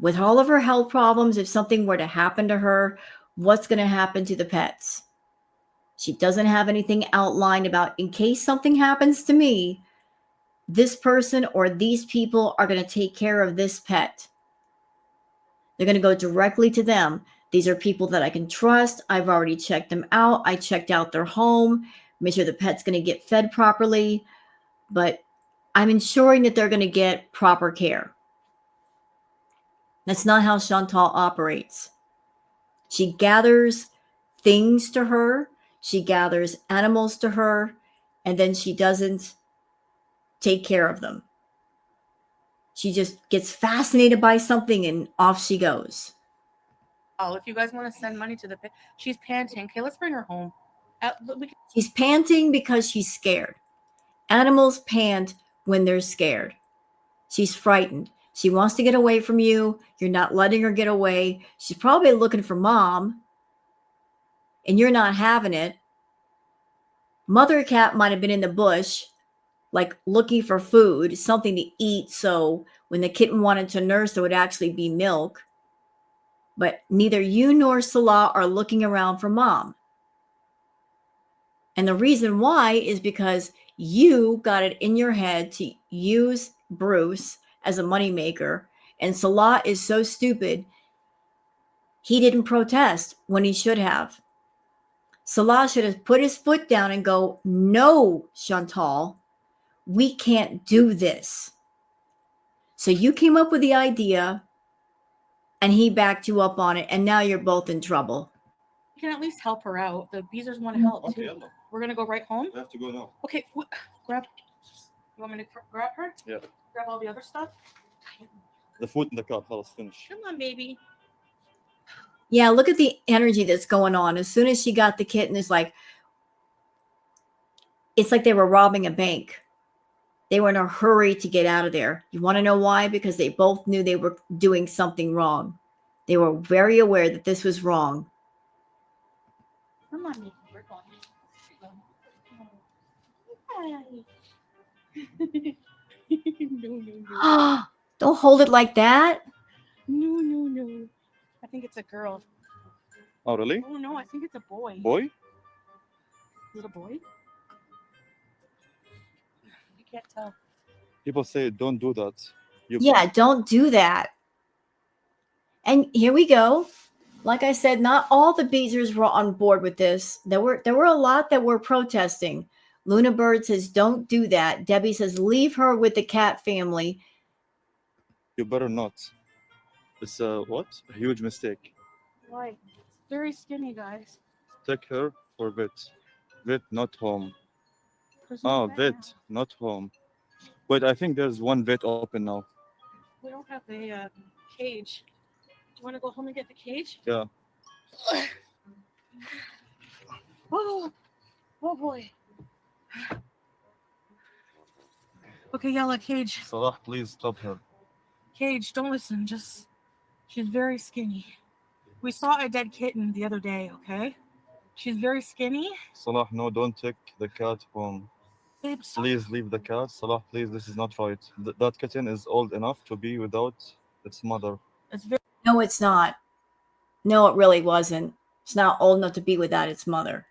With all of her health problems, if something were to happen to her, what's going to happen to the pets? She doesn't have anything outlined about, in case something happens to me, this person or these people are going to take care of this pet. They're going to go directly to them. These are people that I can trust. I've already checked them out. I checked out their home, made sure the pet's going to get fed properly, but I'm ensuring that they're going to get proper care. That's not how Chantal operates. She gathers things to her. She gathers animals to her, and then she doesn't take care of them. She just gets fascinated by something and off she goes. Oh, if you guys want to send money to the pit, she's panting. Okay, let's bring her home. She's panting because she's scared. Animals pant when they're scared. She's frightened. She wants to get away from you. You're not letting her get away. She's probably looking for mom, and you're not having it. Mother cat might have been in the bush, like looking for food, something to eat. So when the kitten wanted to nurse, there would actually be milk. But neither you nor Salah are looking around for mom. And the reason why is because you got it in your head to use Bruce as a moneymaker. And Salah is so stupid, he didn't protest when he should have. Salah should have put his foot down and go, no, Chantal, we can't do this. So you came up with the idea and he backed you up on it. And now you're both in trouble. We can at least help her out. The bezers want to help Okay, too. yalla. We're going to go right home. We have to go now. Okay, grab. You want me to grab her? Yeah. Grab all the other stuff? The food in the car. Let's finish. Come on, baby. Yeah, look at the energy that's going on. As soon as she got the kitten, it's like they were robbing a bank. They were in a hurry to get out of there. You want to know why? Because they both knew they were doing something wrong. They were very aware that this was wrong. Come on, baby. We're going. No. Don't hold it like that. No. I think it's a girl. Oh, really? Oh, no, I think it's a boy. Boy? Is it a boy? I can't tell. People say don't do that. Yeah, don't do that. And here we go. Like I said, not all the bezers were on board with this. There were a lot that were protesting. Luna Bird says, don't do that. Debbie says, leave her with the cat family. You better not. It's a huge mistake. Why? Very skinny, guys. Take her for vet. Vet, not home. There's no Vet, now. not home. Wait, I think there's one vet open now. We don't have a cage. Do you want to go home and get the cage? Yeah. Oh boy. Okay, Yella, Cage. Salah, please stop her. Cage, don't listen. She's very skinny. We saw a dead kitten the other day, okay? She's very skinny. Salah, no, don't take the cat home. Babe, Please leave the cat. Salah, please, this is not right. That kitten is old enough to be without its mother. No, it's not. No, it really wasn't. It's not old enough to be without its mother.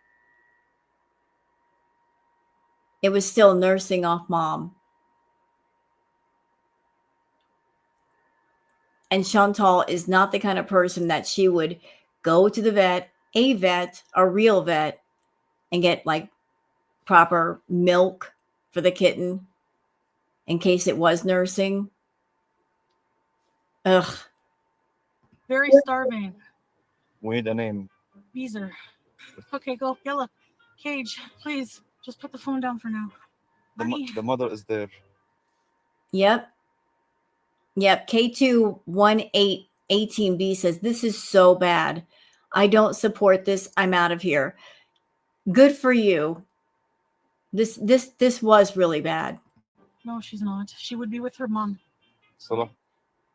It was still nursing off mom. And Chantal is not the kind of person that she would go to the vet, a real vet, and get like proper milk for the kitten in case it was nursing. Ugh. Very starving. We need a name. Beezer. Okay, go. Yella. Cage, please. Just put the phone down for now. The mother is there. Yep. K21818B says, this is so bad. I don't support this. I'm out of here. Good for you. This was really bad. No, she's not. She would be with her mom. Salah.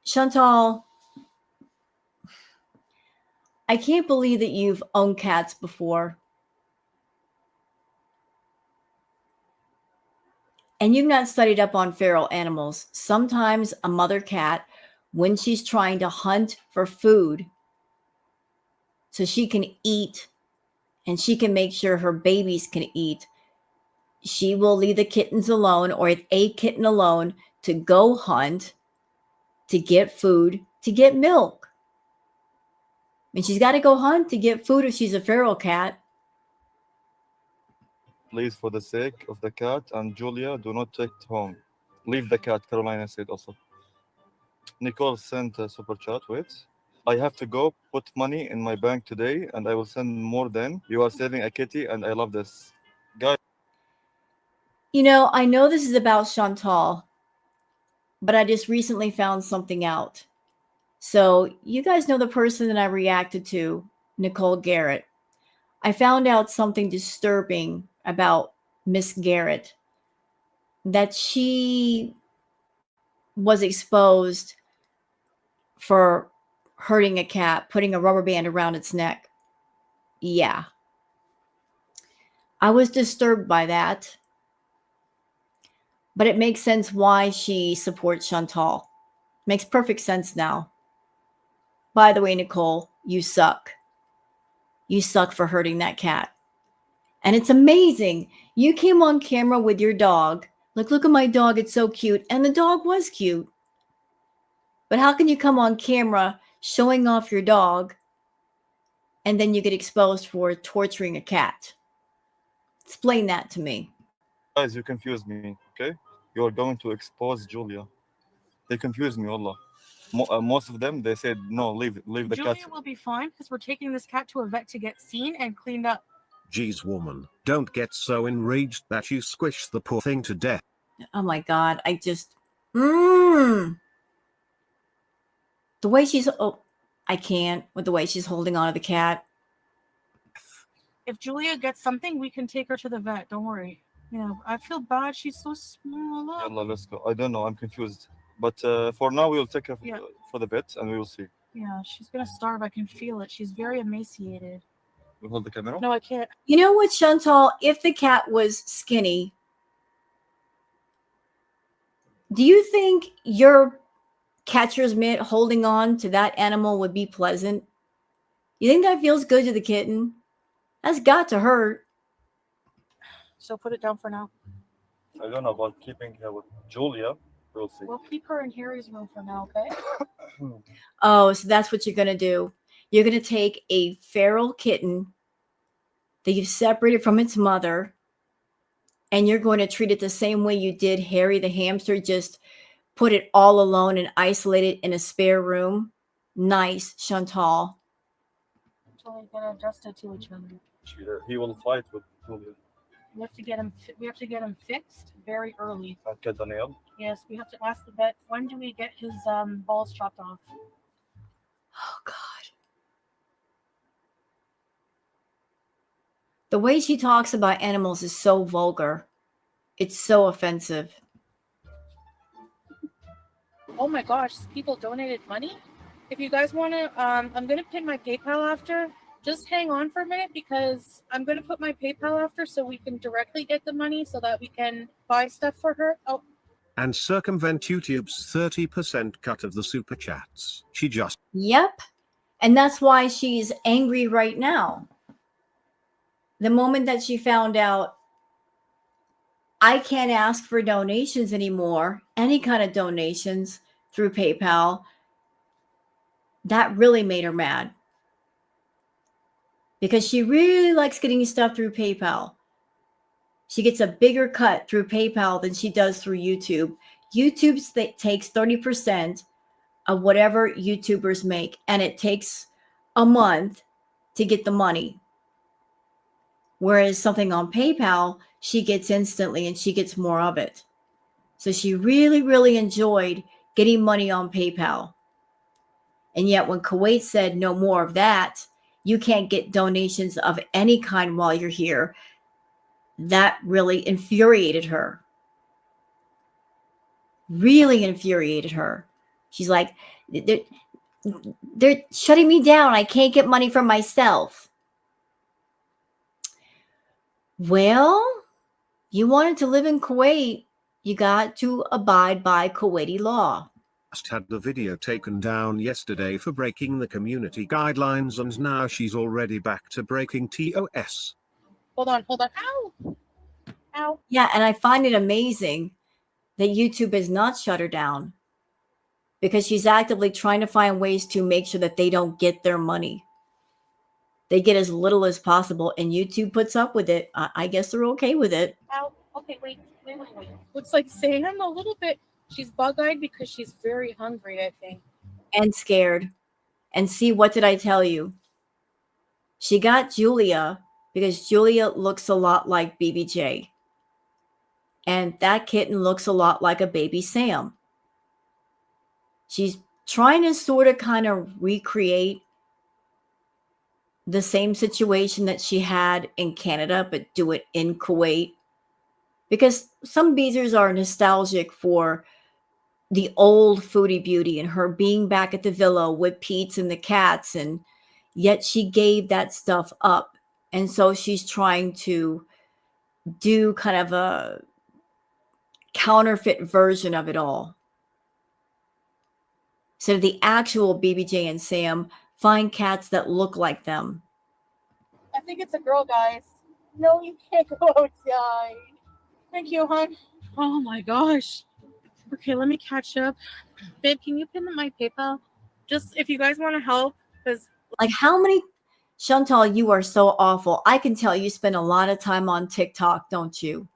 Chantal, I can't believe that you've owned cats before. And you've not studied up on feral animals. Sometimes a mother cat, when she's trying to hunt for food so she can eat and she can make sure her babies can eat, she will leave the kittens alone or a kitten alone to go hunt, to get food, to get milk. And she's got to go hunt to get food if she's a feral cat. Please, for the sake of the cat and Julia, do not take it home. Leave the cat, Carolina said also. Nicole sent a super chat. Wait. I have to go put money in my bank today and I will send more then. You are saving a kitty and I love this. Guys. You know, I know this is about Chantal, but I just recently found something out. So, you guys know the person that I reacted to, Nicole Garrett. I found out something disturbing about Miss Garrett, that she was exposed for hurting a cat, putting a rubber band around its neck. Yeah. I was disturbed by that, but it makes sense why she supports Chantal. Makes perfect sense now. By the way, Nicole, you suck. You suck for hurting that cat. And it's amazing. You came on camera with your dog. Like, look at my dog. It's so cute. And the dog was cute. But how can you come on camera showing off your dog and then you get exposed for torturing a cat? Explain that to me. Guys, you confuse me, okay? You are going to expose Julia. They confuse me, Allah. Most of them, they said, no, leave the cat. Julia will be fine because we're taking this cat to a vet to get seen and cleaned up. Geez, woman, don't get so enraged that you squish the poor thing to death. Oh my God. I just. The way she's. Oh, I can't with the way she's holding on to the cat. If Julia gets something, we can take her to the vet. Don't worry. Yeah, I feel bad. She's so small. Allah, let's go. I don't know, I'm confused. But for now, we will take her Yeah. for the vet and we will see. Yeah, she's gonna starve. I can feel it. She's very emaciated. We hold the camera? No, I can't. You know what, Chantal? If the cat was skinny, do you think your catcher's mitt holding on to that animal would be pleasant? You think that feels good to the kitten? That's got to hurt. So put it down for now. I don't know about keeping her with Julia. We'll see. We'll keep her in Harry's room for now, okay? Oh, so that's what you're going to do. You're going to take a feral kitten that you've separated from its mother, and you're going to treat it the same way you did Harry the hamster, just put it all alone and isolate it in a spare room. Nice, Chantal. Until they get adjusted to each other. He will fight with Julia. We have to get him. We have to get him fixed very early. And cut the nail. Yes, we have to ask the vet when do we get his balls chopped off. Oh, God. The way she talks about animals is so vulgar. It's so offensive. Oh my gosh, people donated money. If you guys want to, I'm gonna pin my PayPal after. Just hang on for a minute because I'm gonna put my PayPal after so we can directly get the money so that we can buy stuff for her. Oh. And circumvent YouTube's 30% cut of the super chats. She just. Yep. And that's why she's angry right now. The moment that she found out, I can't ask for donations anymore, any kind of donations through PayPal, that really made her mad. Because she really likes getting stuff through PayPal. She gets a bigger cut through PayPal than she does through YouTube. YouTube takes 30% of whatever YouTubers make, and it takes a month to get the money. Whereas something on PayPal, she gets instantly and she gets more of it. So she really, really enjoyed getting money on PayPal. And yet when Kuwait said no more of that, you can't get donations of any kind while you're here, that really infuriated her. Really infuriated her. She's like, they're shutting me down. I can't get money for myself. Well, you wanted to live in Kuwait. You got to abide by Kuwaiti law. Just had the video taken down yesterday for breaking the community guidelines, and now she's already back to breaking TOS. Hold on. Ow! Ow. Yeah, and I find it amazing that YouTube has not shut her down because she's actively trying to find ways to make sure that they don't get their money. They get as little as possible, and YouTube puts up with it. I guess they're okay with it. Ow. Okay, wait. Looks like Sam a little bit. She's bug-eyed because she's very hungry, I think. And scared. And see, what did I tell you? She got Julia because Julia looks a lot like BBJ. And that kitten looks a lot like a baby Sam. She's trying to sort of kind of recreate the same situation that she had in Canada, but do it in Kuwait. Because some bezers are nostalgic for the old Foodie Beauty and her being back at the villa with Peetz and the cats, and yet she gave that stuff up. And so she's trying to do kind of a counterfeit version of it all. So the actual BBJ and Sam find cats that look like them. I think it's a girl, guys. No, you can't go outside. Thank you, hon. Oh my gosh. Okay, let me catch up. Babe, can you pin my PayPal? Just if you guys want to help, because Like, how many, Chantal, you are so awful. I can tell you spend a lot of time on TikTok, don't you?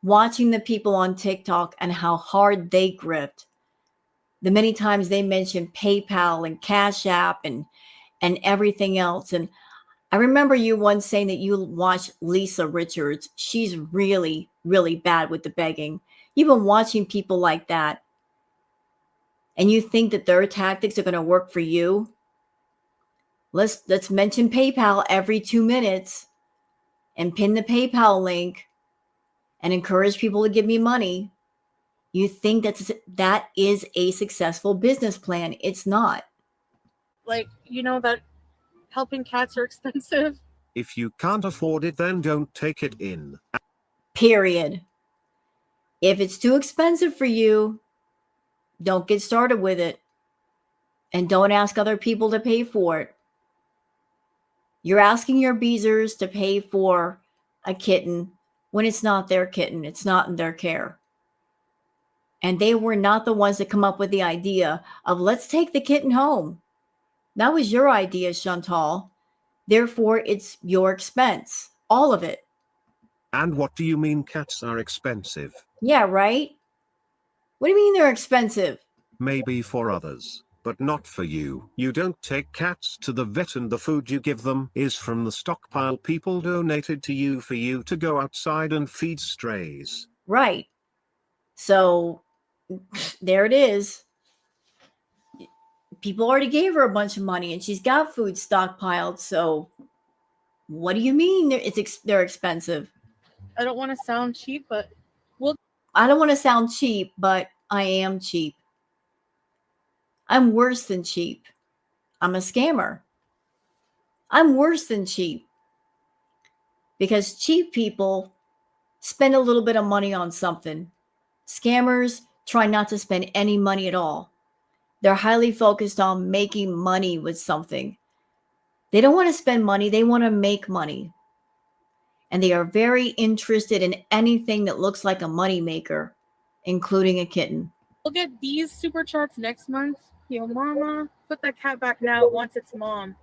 Watching the people on TikTok and how hard they grift. The many times they mention PayPal and Cash App and everything else. And I remember you once saying that you watch Lisa Richards. She's really, really bad with the begging. You've been watching people like that, and you think that their tactics are going to work for you. Let's mention PayPal every 2 minutes and pin the PayPal link and encourage people to give me money. You think that is a successful business plan. It's not. like, you know that helping cats are expensive. If you can't afford it, then don't take it in. Period. If it's too expensive for you, don't get started with it. And don't ask other people to pay for it. You're asking your bezers to pay for a kitten when it's not their kitten. It's not in their care. And they were not the ones that come up with the idea of let's take the kitten home. That was your idea, Chantal. Therefore, it's your expense. All of it. And what do you mean cats are expensive? Yeah, right? What do you mean they're expensive? Maybe for others, but not for you. You don't take cats to the vet, and the food you give them is from the stockpile people donated to you for you to go outside and feed strays. Right. So there it is. People already gave her a bunch of money and she's got food stockpiled. So what do you mean they're expensive? I don't want to sound cheap, but I don't want to sound cheap, but I am cheap. I'm worse than cheap. I'm a scammer. I'm worse than cheap. Because cheap people spend a little bit of money on something. Scammers try not to spend any money at all. They're highly focused on making money with something. They don't want to spend money, they want to make money. And they are very interested in anything that looks like a money maker, including a kitten. we'll get these super chats next month. Yo, mama, put that cat back now once its mom.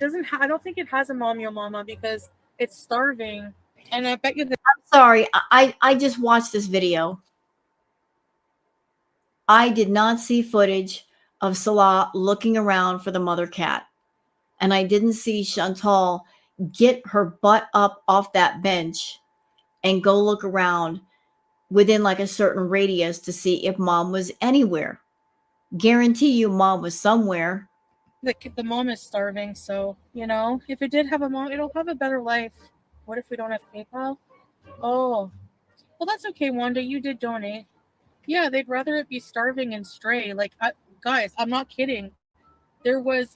I don't think it has a mom, yo, mama, because it's starving. And I bet you that. Sorry, I just watched this video. I did not see footage of Salah looking around for the mother cat. And I didn't see Chantal get her butt up off that bench and go look around within like a certain radius to see if mom was anywhere. Guarantee you mom was somewhere. The mom is starving, so, if it did have a mom, it'll have a better life. What if we don't have PayPal? Oh, well, that's okay, Wanda. You did donate. Yeah, they'd rather it be starving and stray. Guys, I'm not kidding.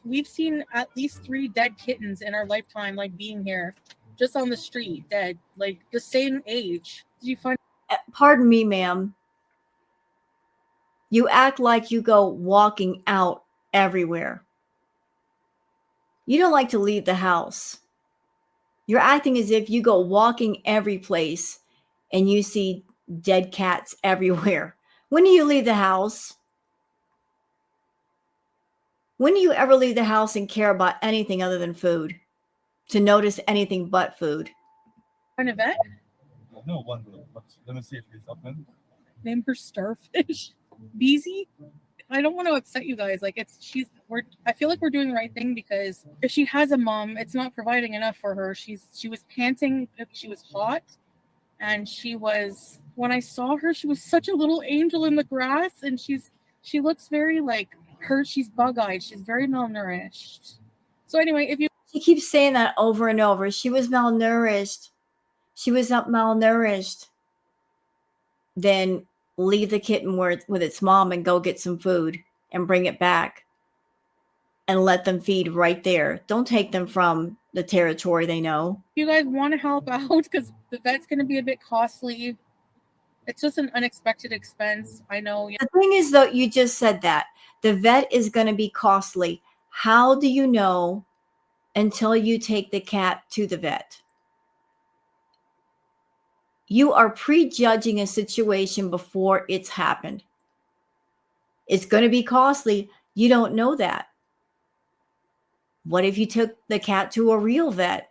We've seen at least 3 dead kittens in our lifetime, being here, just on the street, dead, the same age. Did you find? Pardon me, ma'am. You act like you go walking out everywhere. You don't like to leave the house. You're acting as if you go walking every place and you see dead cats everywhere. When do you leave the house? When do you ever leave the house and care about anything other than food? To notice anything but food? Find a vet? No one, but let me see if he's open. Name her Starfish. Beezy? I don't want to upset you guys. I feel like we're doing the right thing, because if she has a mom, it's not providing enough for her. She was panting, she was hot, and when I saw her, she was such a little angel in the grass, and she's She looks very like her. She's bug-eyed. She's very malnourished. So anyway, if you She keeps saying that over and over. She was malnourished. She was not malnourished. Then leave the kitten with its mom and go get some food and bring it back and let them feed right there. Don't take them from the territory they know. you guys want to help out, because the vet's going to be a bit costly. It's just an unexpected expense. I know. The thing is, though, you just said that the vet is going to be costly. How do you know until you take the cat to the vet? You are prejudging a situation before it's happened. It's going to be costly. You don't know that. What if you took the cat to a real vet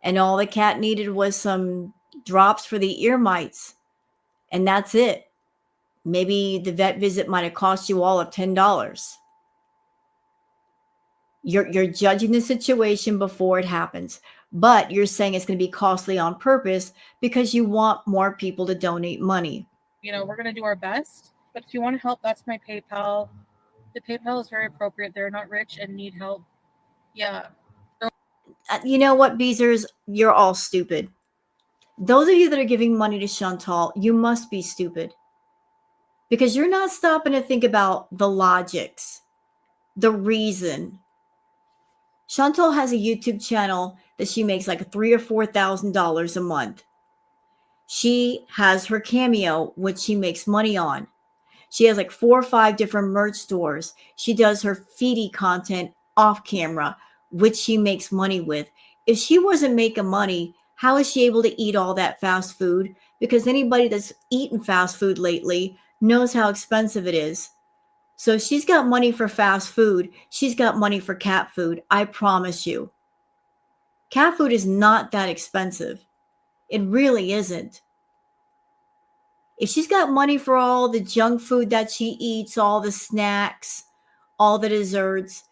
and all the cat needed was some drops for the ear mites and that's it? Maybe the vet visit might have cost you all of $10. You're judging the situation before it happens, but you're saying it's going to be costly on purpose because you want more people to donate money. We're going to do our best, but if you want to help, that's my PayPal. The PayPal is very appropriate. They're not rich and need help. Yeah. You know what, Bezers? You're all stupid. Those of you that are giving money to Chantal, you must be stupid. Because you're not stopping to think about the logics, the reason. Chantal has a YouTube channel that she makes like $3,000 or $4,000 a month. She has her Cameo, which she makes money on. She has like 4 or 5 different merch stores. She does her Foodie content off camera, which she makes money with. If she wasn't making money, how is she able to eat all that fast food? Because anybody that's eaten fast food lately knows how expensive it is. So if she's got money for fast food, she's got money for cat food. I promise you. Cat food is not that expensive. It really isn't. If she's got money for all the junk food that she eats, all the snacks, all the desserts,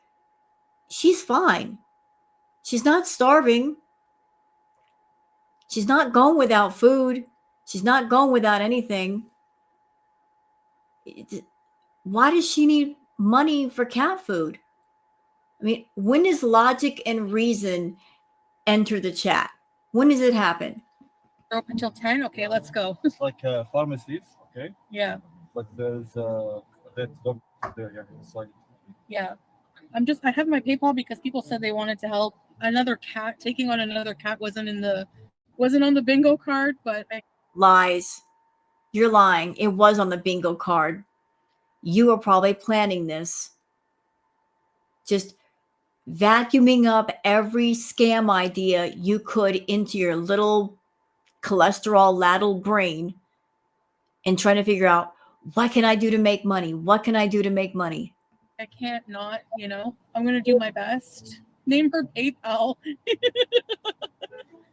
she's fine. She's not starving. She's not going without food. She's not going without anything. Why does she need money for cat food? I mean, when does logic and reason enter the chat? When does it happen? We're open until 10? Okay, let's go. It's like pharmacies, okay? Yeah. But there's that dog there, yeah. It's like Yeah. I have my PayPal because people said they wanted to help. Another cat, taking on another cat wasn't on the bingo card, but Lies. You're lying. It was on the bingo card. You were probably planning this. Just vacuuming up every scam idea you could into your little cholesterol-laden brain and trying to figure out, what can I do to make money? What can I do to make money? I can't not, I'm going to do my best. Name her PayPal.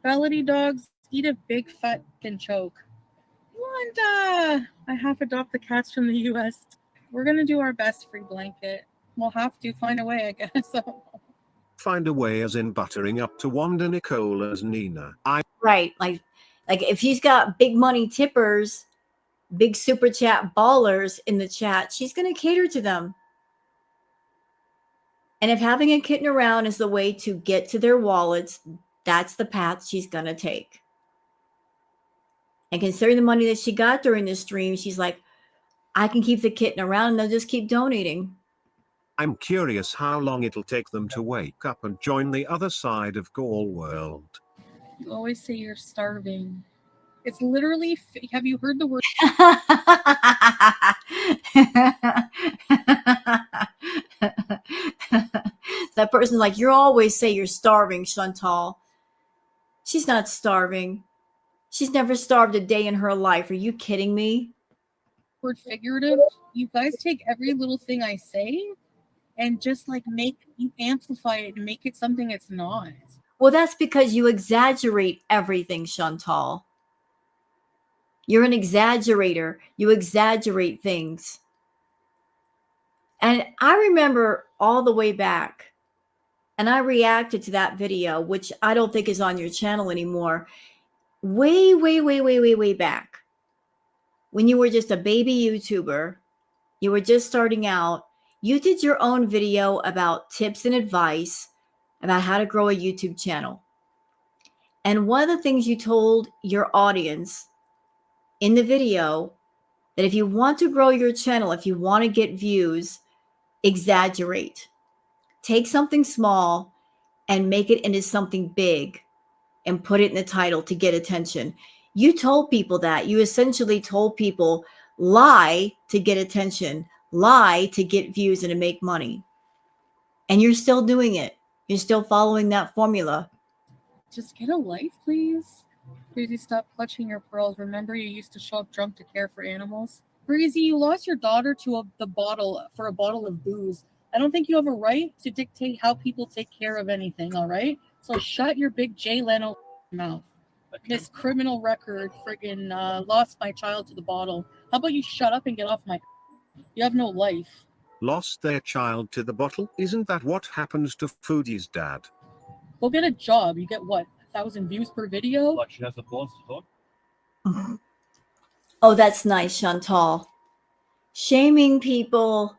Melody dogs eat a big fat and choke. Wanda! I half adopt the cats from the U.S. We're going to do our best, free blanket. We'll have to find a way, I guess. Find a way as in buttering up to Wanda Nicole as Nina. Right. Like if she's got big money tippers, big super chat ballers in the chat, she's going to cater to them. And if having a kitten around is the way to get to their wallets, that's the path she's going to take. And considering the money that she got during this stream, she's like, I can keep the kitten around and they'll just keep donating. I'm curious how long it'll take them to wake up and join the other side of Gaul World. You always say you're starving. It's literally, have you heard the word? That person's like, you always say you're starving, Chantal. She's not starving. She's never starved a day in her life. Are you kidding me? Word figurative. You guys take every little thing I say and just like you amplify it and make it something it's not. Well, that's because you exaggerate everything, Chantal. You're an exaggerator. You exaggerate things. And I remember all the way back, and I reacted to that video, which I don't think is on your channel anymore, way back, when you were just a baby YouTuber. You were just starting out. You did your own video about tips and advice about how to grow a YouTube channel. And one of the things you told your audience in the video, that if you want to grow your channel, if you want to get views, exaggerate. Take something small and make it into something big and put it in the title to get attention. You told people that. You essentially told people, lie to get attention, lie to get views and to make money. And you're still doing it. You're still following that formula. Just get a life, please. Breezy, stop clutching your pearls. Remember, you used to show up drunk to care for animals. Breezy, you lost your daughter to a bottle of booze. I don't think you have a right to dictate how people take care of anything. All right, so shut your big Jay Leno mouth. This criminal record, friggin' lost my child to the bottle. How about you shut up and get off my? You have no life. Lost their child to the bottle? Isn't that what happens to Foodie's dad? Go get a job. You get what? 1,000 views per video? Like she has the balls to talk. Oh, that's nice, Chantal. Shaming people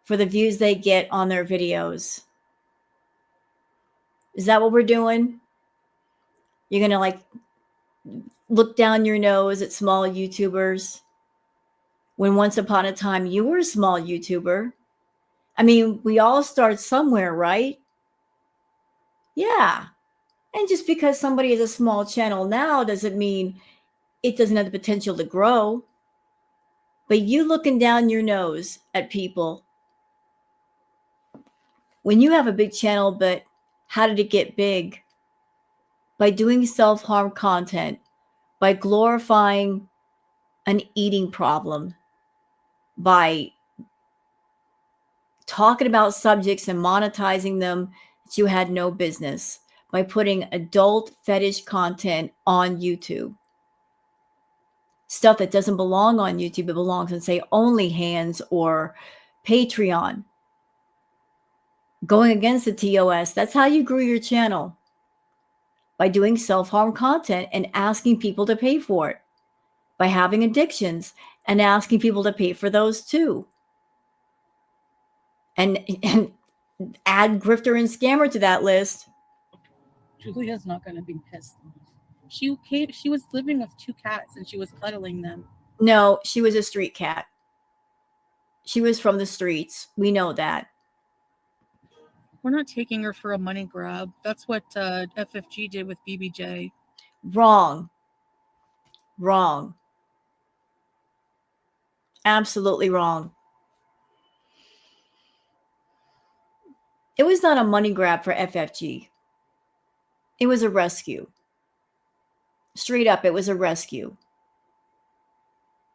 for the views they get on their videos. Is that what we're doing? You're going to like look down your nose at small YouTubers when once upon a time you were a small YouTuber? I mean, we all start somewhere, right? Yeah. And just because somebody has a small channel now doesn't mean it doesn't have the potential to grow. But you looking down your nose at people when you have a big channel, but how did it get big? By doing self-harm content, by glorifying an eating problem, by talking about subjects and monetizing them that you had no business, by putting adult fetish content on YouTube. Stuff that doesn't belong on YouTube, it belongs on, say, OnlyHands or Patreon. Going against the TOS, that's how you grew your channel. By doing self-harm content and asking people to pay for it. By having addictions and asking people to pay for those too. And add grifter and scammer to that list. Julia's not going to be pissed. She was living with 2 cats and she was cuddling them. No, she was a street cat. She was from the streets. We know that. We're not taking her for a money grab. That's what FFG did with BBJ. Wrong. Wrong. Absolutely wrong. It was not a money grab for FFG. It was a rescue. Straight up, it was a rescue.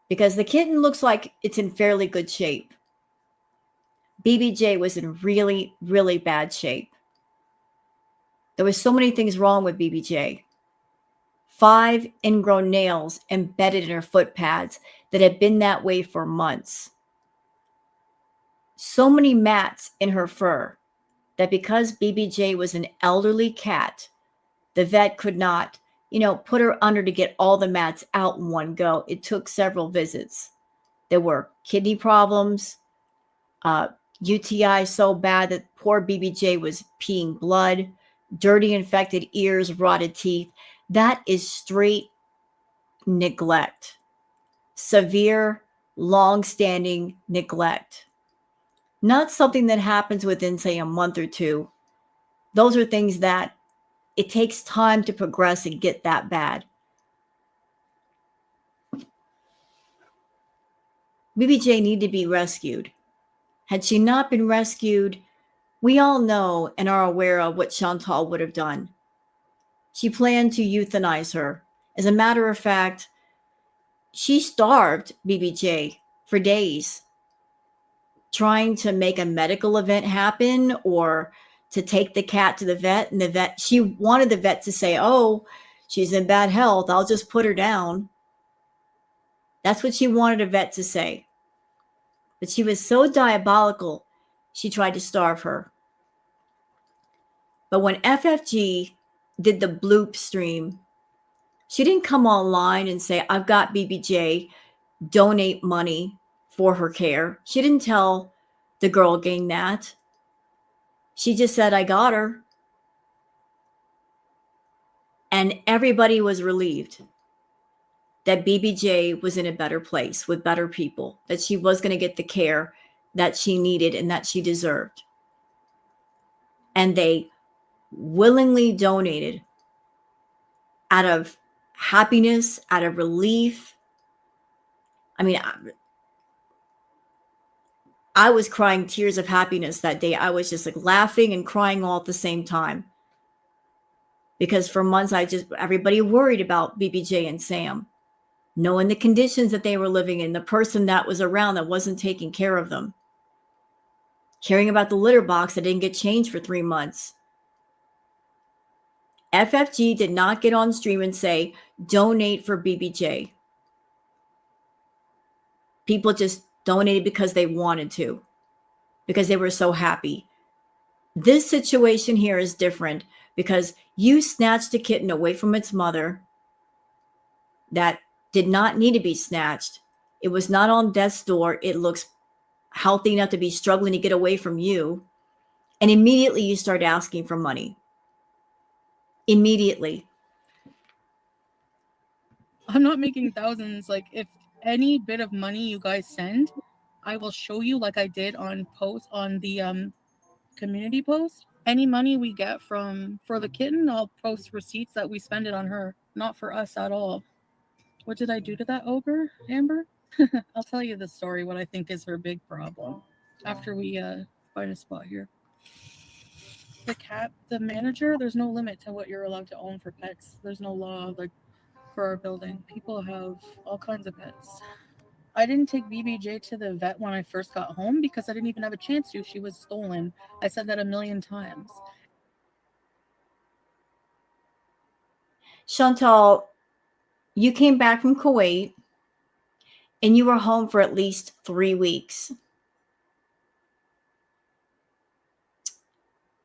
Because the kitten looks like it's in fairly good shape. BBJ was in really, really bad shape. There was so many things wrong with BBJ. 5 ingrown nails embedded in her foot pads that had been that way for months. So many mats in her fur that because BBJ was an elderly cat, the vet could not, put her under to get all the mats out in one go. It took several visits. There were kidney problems, UTI so bad that poor BBJ was peeing blood, dirty infected ears, rotted teeth. That is straight neglect. Severe, long-standing neglect. Not something that happens within, say, a month or two. Those are things that it takes time to progress and get that bad. BBJ needed to be rescued. Had she not been rescued, we all know and are aware of what Chantal would have done. She planned to euthanize her. As a matter of fact, she starved BBJ for days, trying to make a medical event happen or to take the cat to the vet. And the vet, she wanted the vet to say, oh, she's in bad health, I'll just put her down. That's what she wanted a vet to say. But she was so diabolical, she tried to starve her. But when FFG did the bloop stream, she didn't come online and say, I've got BBJ, donate money for her care. She didn't tell the girl gang that. She just said, I got her. And everybody was relieved that BBJ was in a better place with better people, that she was going to get the care that she needed and that she deserved. And they willingly donated out of happiness, out of relief. I mean, I was crying tears of happiness that day. I was just like laughing and crying all at the same time. Because for months, everybody worried about BBJ and Sam, knowing the conditions that they were living in, the person that was around that wasn't taking care of them, caring about the litter box that didn't get changed for 3 months. FFG did not get on stream and say, donate for BBJ. People just donated because they wanted to, because they were so happy. This situation here is different because you snatched a kitten away from its mother that did not need to be snatched. It was not on death's door. It looks healthy enough to be struggling to get away from you. And immediately you start asking for money. Immediately. I'm not making thousands. Like, if any bit of money you guys send, I will show you, like I did on post on the community post. Any money we get for the kitten, I'll post receipts that we spend it on her, not for us at all. What did I do to that ogre, Amber? I'll tell you the story, what I think is her big problem after we find a spot here. The manager, there's no limit to what you're allowed to own for pets. There's no law like for our building. People have all kinds of pets. I didn't take BBJ to the vet when I first got home because I didn't even have a chance to. She was stolen. I said that a million times. Chantal, you came back from Kuwait and you were home for at least 3 weeks.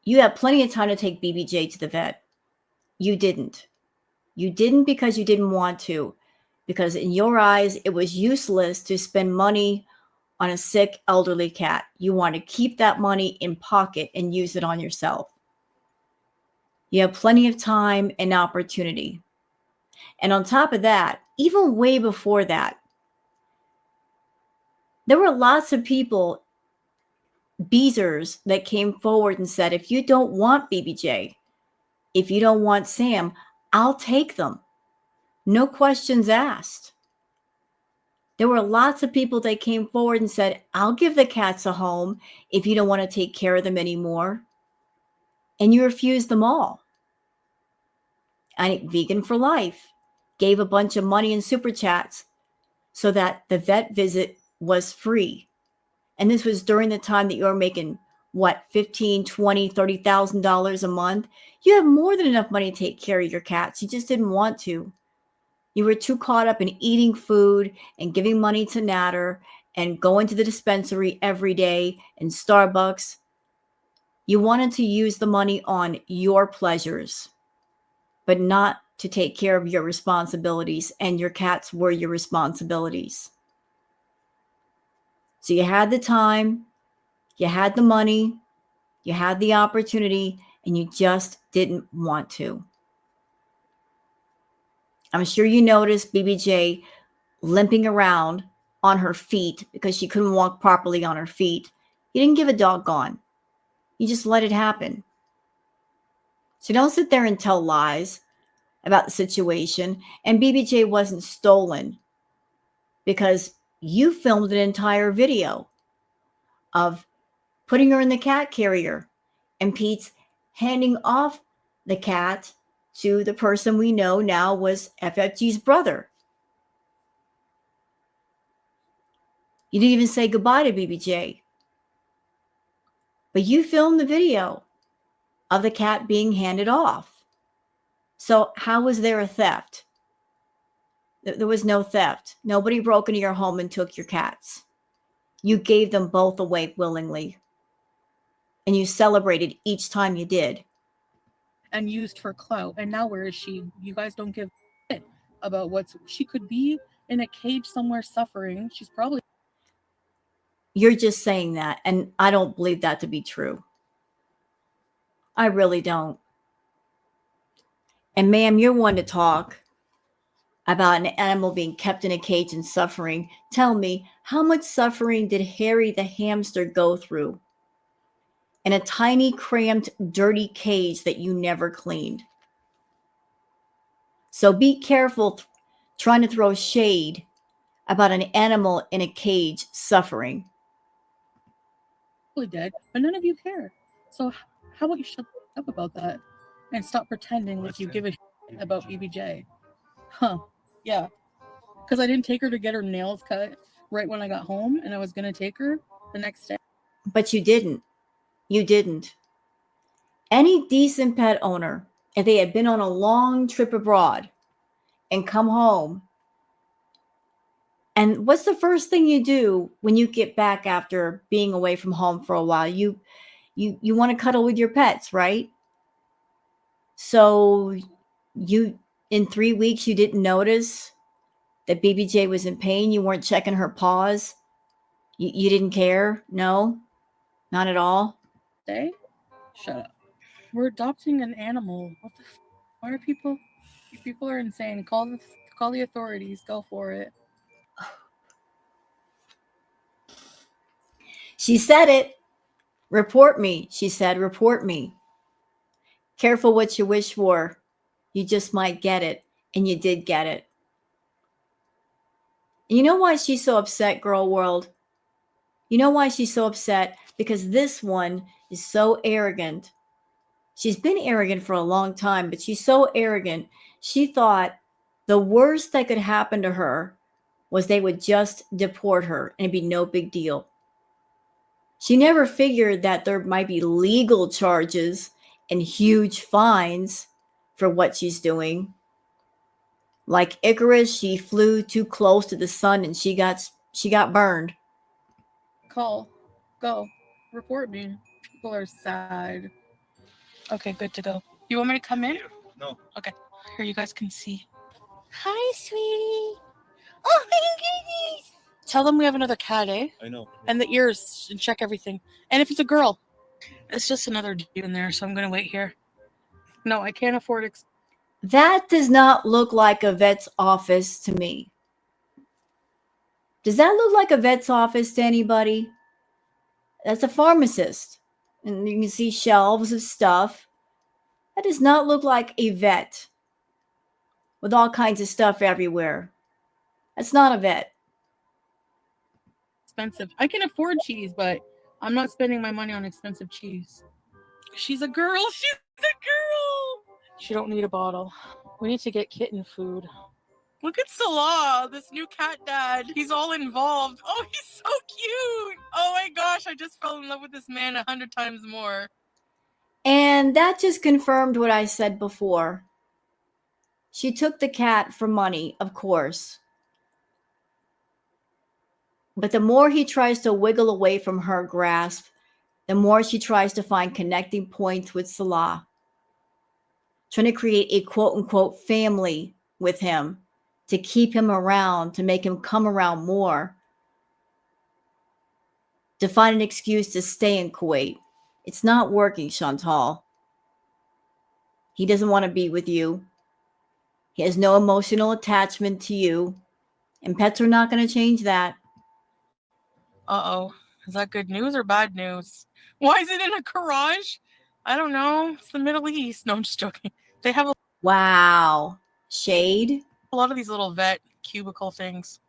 You had plenty of time to take BBJ to the vet. You didn't. You didn't because you didn't want to. Because in your eyes, it was useless to spend money on a sick elderly cat. You want to keep that money in pocket and use it on yourself. You have plenty of time and opportunity. And on top of that, even way before that, there were lots of people, bezers, that came forward and said, if you don't want BBJ, if you don't want Sam, I'll take them. No questions asked. There were lots of people that came forward and said, I'll give the cats a home if you don't want to take care of them anymore. And you refused them all. And Vegan for Life gave a bunch of money in super chats so that the vet visit was free. And this was during the time that you were making, what, $15,000, $20,000, $30,000 a month? You have more than enough money to take care of your cats. You just didn't want to. You were too caught up in eating food and giving money to Natter and going to the dispensary every day and Starbucks. You wanted to use the money on your pleasures, but not to take care of your responsibilities, and your cats were your responsibilities. So you had the time, you had the money, you had the opportunity, and you just didn't want to. I'm sure you noticed BBJ limping around on her feet because she couldn't walk properly on her feet. You didn't give a doggone. You just let it happen. So don't sit there and tell lies about the situation. And BBJ wasn't stolen because you filmed an entire video of putting her in the cat carrier and Peetz handing off the cat to the person we know now was FFG's brother. You didn't even say goodbye to BBJ. But you filmed the video of the cat being handed off. So how was there a theft? There was no theft. Nobody broke into your home and took your cats. You gave them both away willingly. And you celebrated each time you did. And used for clout. And now where is she? You guys don't give a shit about she could be in a cage somewhere suffering. She's probably You're just saying that, and I don't believe that to be true. I really don't. And ma'am, you're one to talk about an animal being kept in a cage and suffering. Tell me, how much suffering did Harry the hamster go through in a tiny, cramped, dirty cage that you never cleaned? So be careful trying to throw shade about an animal in a cage suffering. Dead, but none of you care. So how about you shut up about that and stop pretending like you give a shit about BBJ? Huh? Yeah. Because I didn't take her to get her nails cut right when I got home, and I was gonna take her the next day. But you didn't. You didn't. Any decent pet owner, if they had been on a long trip abroad and come home, and what's the first thing you do when you get back after being away from home for a while? You want to cuddle with your pets, right? So you, in 3 weeks, you didn't notice that BBJ was in pain. You weren't checking her paws. You didn't care. No, not at all. Day? Shut up. We're adopting an animal. What the? Why are people? You people are insane. Call the authorities. Go for it. She said it. Report me, she said. Report me. Careful what you wish for. You just might get it. And you did get it. And you know why she's so upset, girl world? You know why she's so upset? Because this one is so arrogant. She's been arrogant for a long time, but she's so arrogant. She thought the worst that could happen to her was they would just deport her and it'd be no big deal. She never figured that there might be legal charges and huge fines for what she's doing. Like Icarus, she flew too close to the sun and she got burned. Call. Go. Report me. People are sad. Okay, good to go. You want me to come in? No. Okay. Here, you guys can see. Hi, sweetie. Oh my goodness. Tell them we have another cat, eh? I know. And the ears, and check everything. And if it's a girl, it's just another dude in there, so I'm gonna wait here. No, I can't afford it. That does not look like a vet's office to me. Does that look like a vet's office to anybody? That's a pharmacist. And you can see shelves of stuff. That does not look like a vet with all kinds of stuff everywhere. That's not a vet. Expensive. I can afford cheese, but I'm not spending my money on expensive cheese. She's a girl. She's a girl. She don't need a bottle. We need to get kitten food. Look at Salah, this new cat dad. He's all involved. Oh, he's so cute. Oh my gosh, I just fell in love with this man 100 times more. And that just confirmed what I said before. She took the cat for money, of course. But the more he tries to wiggle away from her grasp, the more she tries to find connecting points with Salah, trying to create a quote-unquote family with him, to keep him around, to make him come around more, to find an excuse to stay in Kuwait. It's not working, Chantal. He doesn't want to be with you. He has no emotional attachment to you, and pets are not going to change that. Uh-oh. Is that good news or bad news? Why is it in a garage? I don't know. It's the Middle East. No, I'm just joking. They have Wow. Shade? a lot of these little vet cubicle things.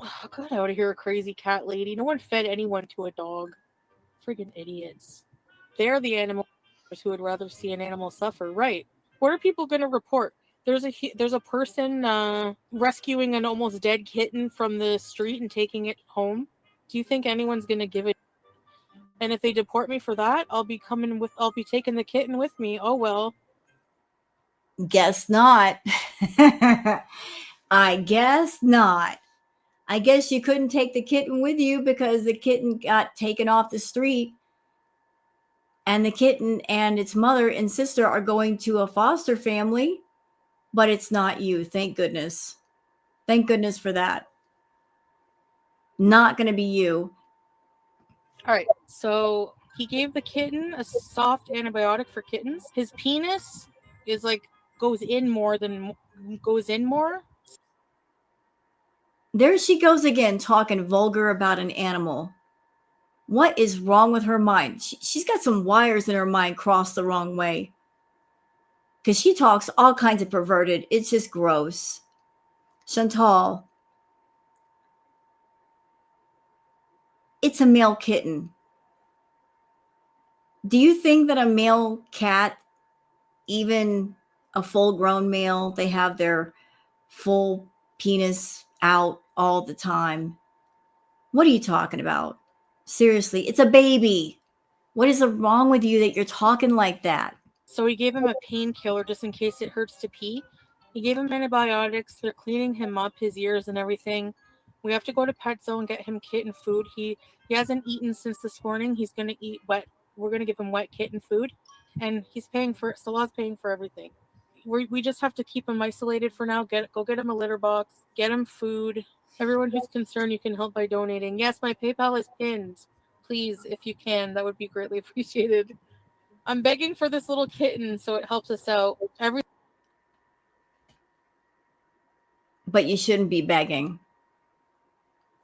Oh, God, I want to hear a crazy cat lady. No one fed anyone to a dog. Friggin' idiots. They're the animals who would rather see an animal suffer. Right. What are people going to report? There's a person rescuing an almost dead kitten from the street and taking it home. Do you think anyone's going to give it? And if they deport me for that, I'll be taking the kitten with me. Oh, well. Guess not. I guess not. I guess you couldn't take the kitten with you because the kitten got taken off the street. And the kitten and its mother and sister are going to a foster family. But it's not you. Thank goodness. Thank goodness for that. Not going to be you. All right, so he gave the kitten a soft antibiotic for kittens. His penis is like goes in more. There she goes again, talking vulgar about an animal. What is wrong with her mind? She's got some wires in her mind crossed the wrong way. Because she talks all kinds of perverted. It's just gross. Chantal, it's a male kitten. Do you think that a male cat, even a full grown male, they have their full penis out all the time? What are you talking about? Seriously, it's a baby. What is wrong with you that you're talking like that? So he gave him a painkiller just in case it hurts to pee. He gave him antibiotics. They're cleaning him up, his ears and everything. We have to go to Petzo and get him kitten food. He hasn't eaten since this morning. He's going to eat wet. We're going to give him wet kitten food. And he's paying for it. Salah's paying for everything. We just have to keep him isolated for now. Go get him a litter box. Get him food. Everyone who's concerned, you can help by donating. Yes, my PayPal is pinned. Please, if you can, that would be greatly appreciated. I'm begging for this little kitten so it helps us out. But you shouldn't be begging.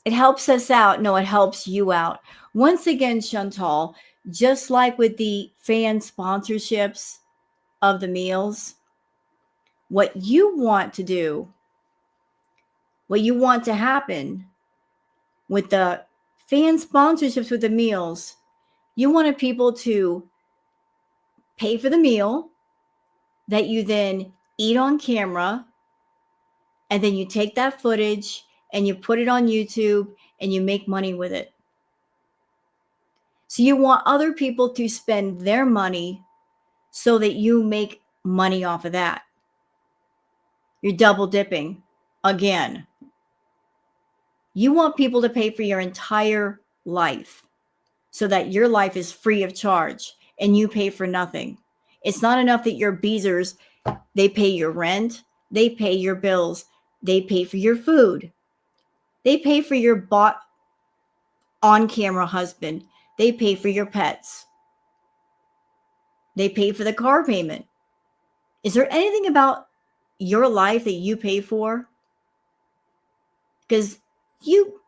It helps us out. No, it helps you out. Once again, Chantal, just like with the fan sponsorships of the meals, what you want to do, what you want to happen with the fan sponsorships with the meals, you wanted people to pay for the meal that you then eat on camera, and then you take that footage and you put it on YouTube and you make money with it. So you want other people to spend their money so that you make money off of that. You're double dipping again. You want people to pay for your entire life so that your life is free of charge and you pay for nothing. It's not enough that your bezers, they pay your rent, they pay your bills, they pay for your food, they pay for your bought on camera husband, they pay for your pets, they pay for the car payment. Is there anything about your life that you pay for? Because you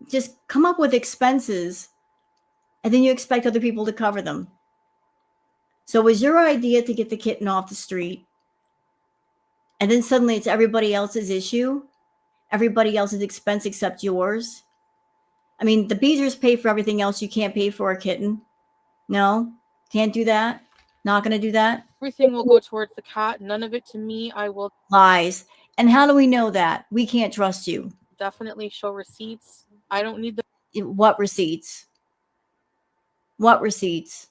just come up with expenses and then you expect other people to cover them. So it was your idea to get the kitten off the street, and then suddenly it's everybody else's issue, everybody else's expense except yours. I mean, the Beezers pay for everything else. You can't pay for a kitten. No, can't do that. Not going to do that. Everything will go towards the cat. None of it to me. I will Lies. And how do we know that? We can't trust you. definitely show receipts. I don't need What receipts? What receipts?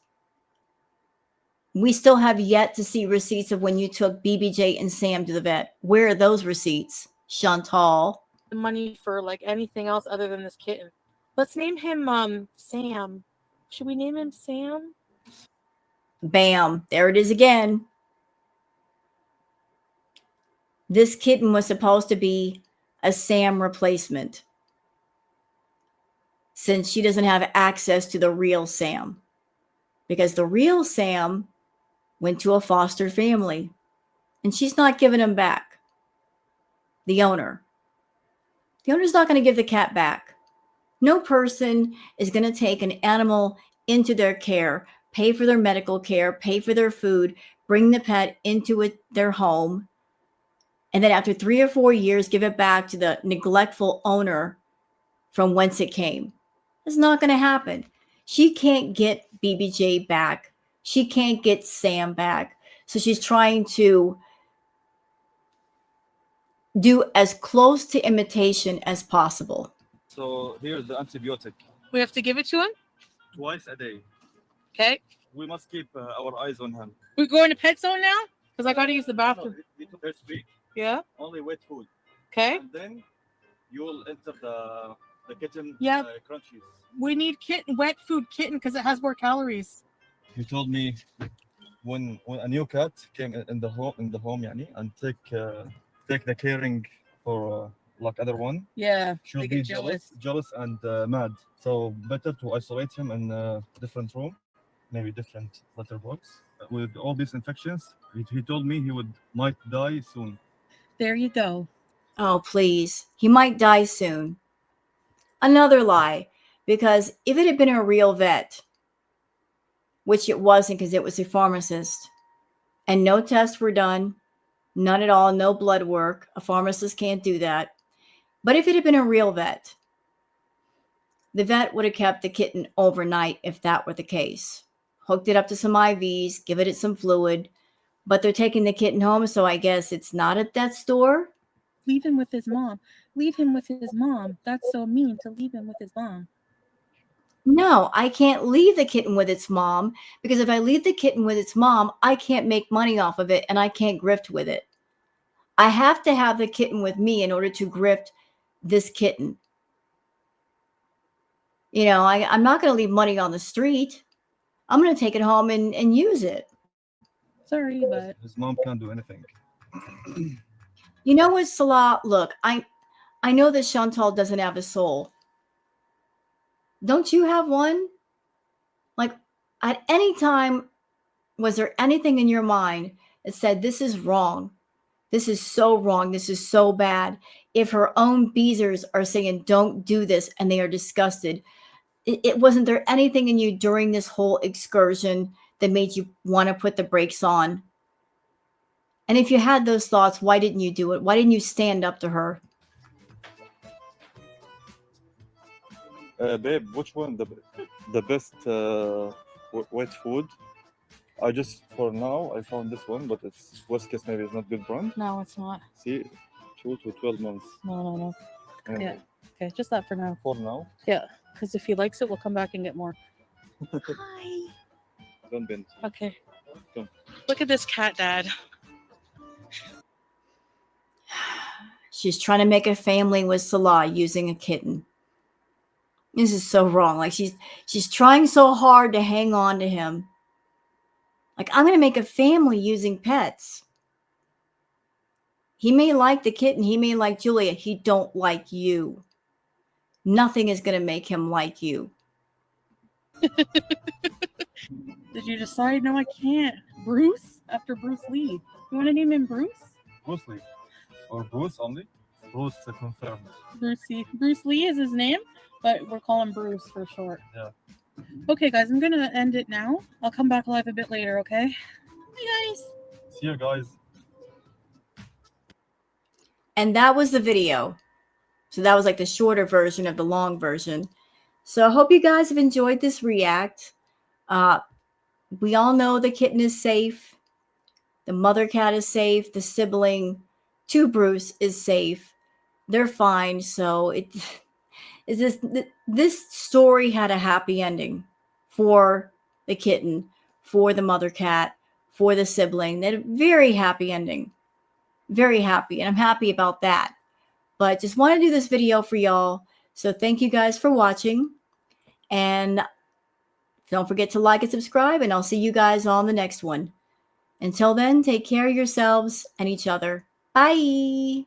We still have yet to see receipts of when you took BBJ and Sam to the vet. Where are those receipts, Chantal? the money for like anything else other than this kitten. Let's name him Sam. Should we name him Sam? Bam. There it is again. This kitten was supposed to be a Sam replacement since she doesn't have access to the real Sam, because the real Sam went to a foster family and she's not giving him back. The owner's not going to give the cat back. No person is going to take an animal into their care, pay for their medical care, pay for their food, bring the pet into their home, and then after 3 or 4 years, give it back to the neglectful owner from whence it came. It's not going to happen. She can't get BBJ back. She can't get Sam back. So she's trying to do as close to imitation as possible. So here's the antibiotic. We have to give it to him? Twice a day. Okay. We must keep our eyes on him. We're going to Pet Zone now? Because I got to use the bathroom. First week, Yeah? only wet food. Okay. And then you will enter the kitten Yeah. crunchies. We need wet food kitten because it has more calories. He told me when a new cat came in the home, yani, and take the caring for like other one, Yeah, she they will be get jealous. jealous and mad. So better to isolate him in a different room, maybe different letterbox. With all these infections, he told me he would might die soon. There you go. Oh, please. He might die soon. Another lie. Because if it had been a real vet, which it wasn't because it was a pharmacist, and no tests were done, none at all, no blood work. A pharmacist can't do that. But if it had been a real vet, the vet would have kept the kitten overnight if that were the case. Hooked it up to some IVs, given it some fluid, but they're taking the kitten home, so I guess it's not at that store. Leave him with his mom. Leave him with his mom. That's so mean to leave him with his mom. No, I can't leave the kitten with its mom because if I leave the kitten with its mom, I can't make money off of it and I can't grift with it. I have to have the kitten with me in order to grift this kitten. You know, I'm not going to leave money on the street. I'm going to take it home and use it. Sorry, but His mom can't do anything. You know what, Salah? Look, I know that Chantal doesn't have a soul. Don't you have one? Like, at any time, was there anything in your mind that said, this is wrong? This is so wrong. This is so bad. If her own bezers are saying, don't do this, and they are disgusted, it wasn't there anything in you during this whole excursion that made you want to put the brakes on? And if you had those thoughts, why didn't you do it? Why didn't you stand up to her? Babe, which one the best wet food? I just for now I found this one, but it's worst case maybe it's not good brand. no, it's not. See, 2 to 12 months. No. Anyway, Yeah. Okay, just that for now. For now, Yeah, because if he likes it, we'll come back and get more. Hi. don't bend. Okay. Come. Look at this cat, Dad. She's trying to make a family with Salah using a kitten. This is so wrong. Like she's trying so hard to hang on to him. Like, I'm going to make a family using pets. He may like the kitten. He may like Julia. He don't like you. Nothing is going to make him like you. Did you decide? No, I can't. Bruce? After Bruce Lee. You want to name him Bruce? Bruce Lee. Or Bruce only? Bruce confirmed. Bruce Lee is his name, but we're calling Bruce for short. Yeah. Okay, guys, I'm going to end it now. I'll come back live a bit later, okay? Bye, guys. See you guys. And that was the video. So that was like the shorter version of the long version. So I hope you guys have enjoyed this react. We all know the kitten is safe. The mother cat is safe. The sibling to Bruce is safe. They're fine. So this story had a happy ending for the kitten, for the mother cat, for the sibling. They had a very happy ending. Very happy. And I'm happy about that. But just want to do this video for y'all. So thank you guys for watching. And don't forget to like and subscribe. And I'll see you guys on the next one. Until then, take care of yourselves and each other. Bye.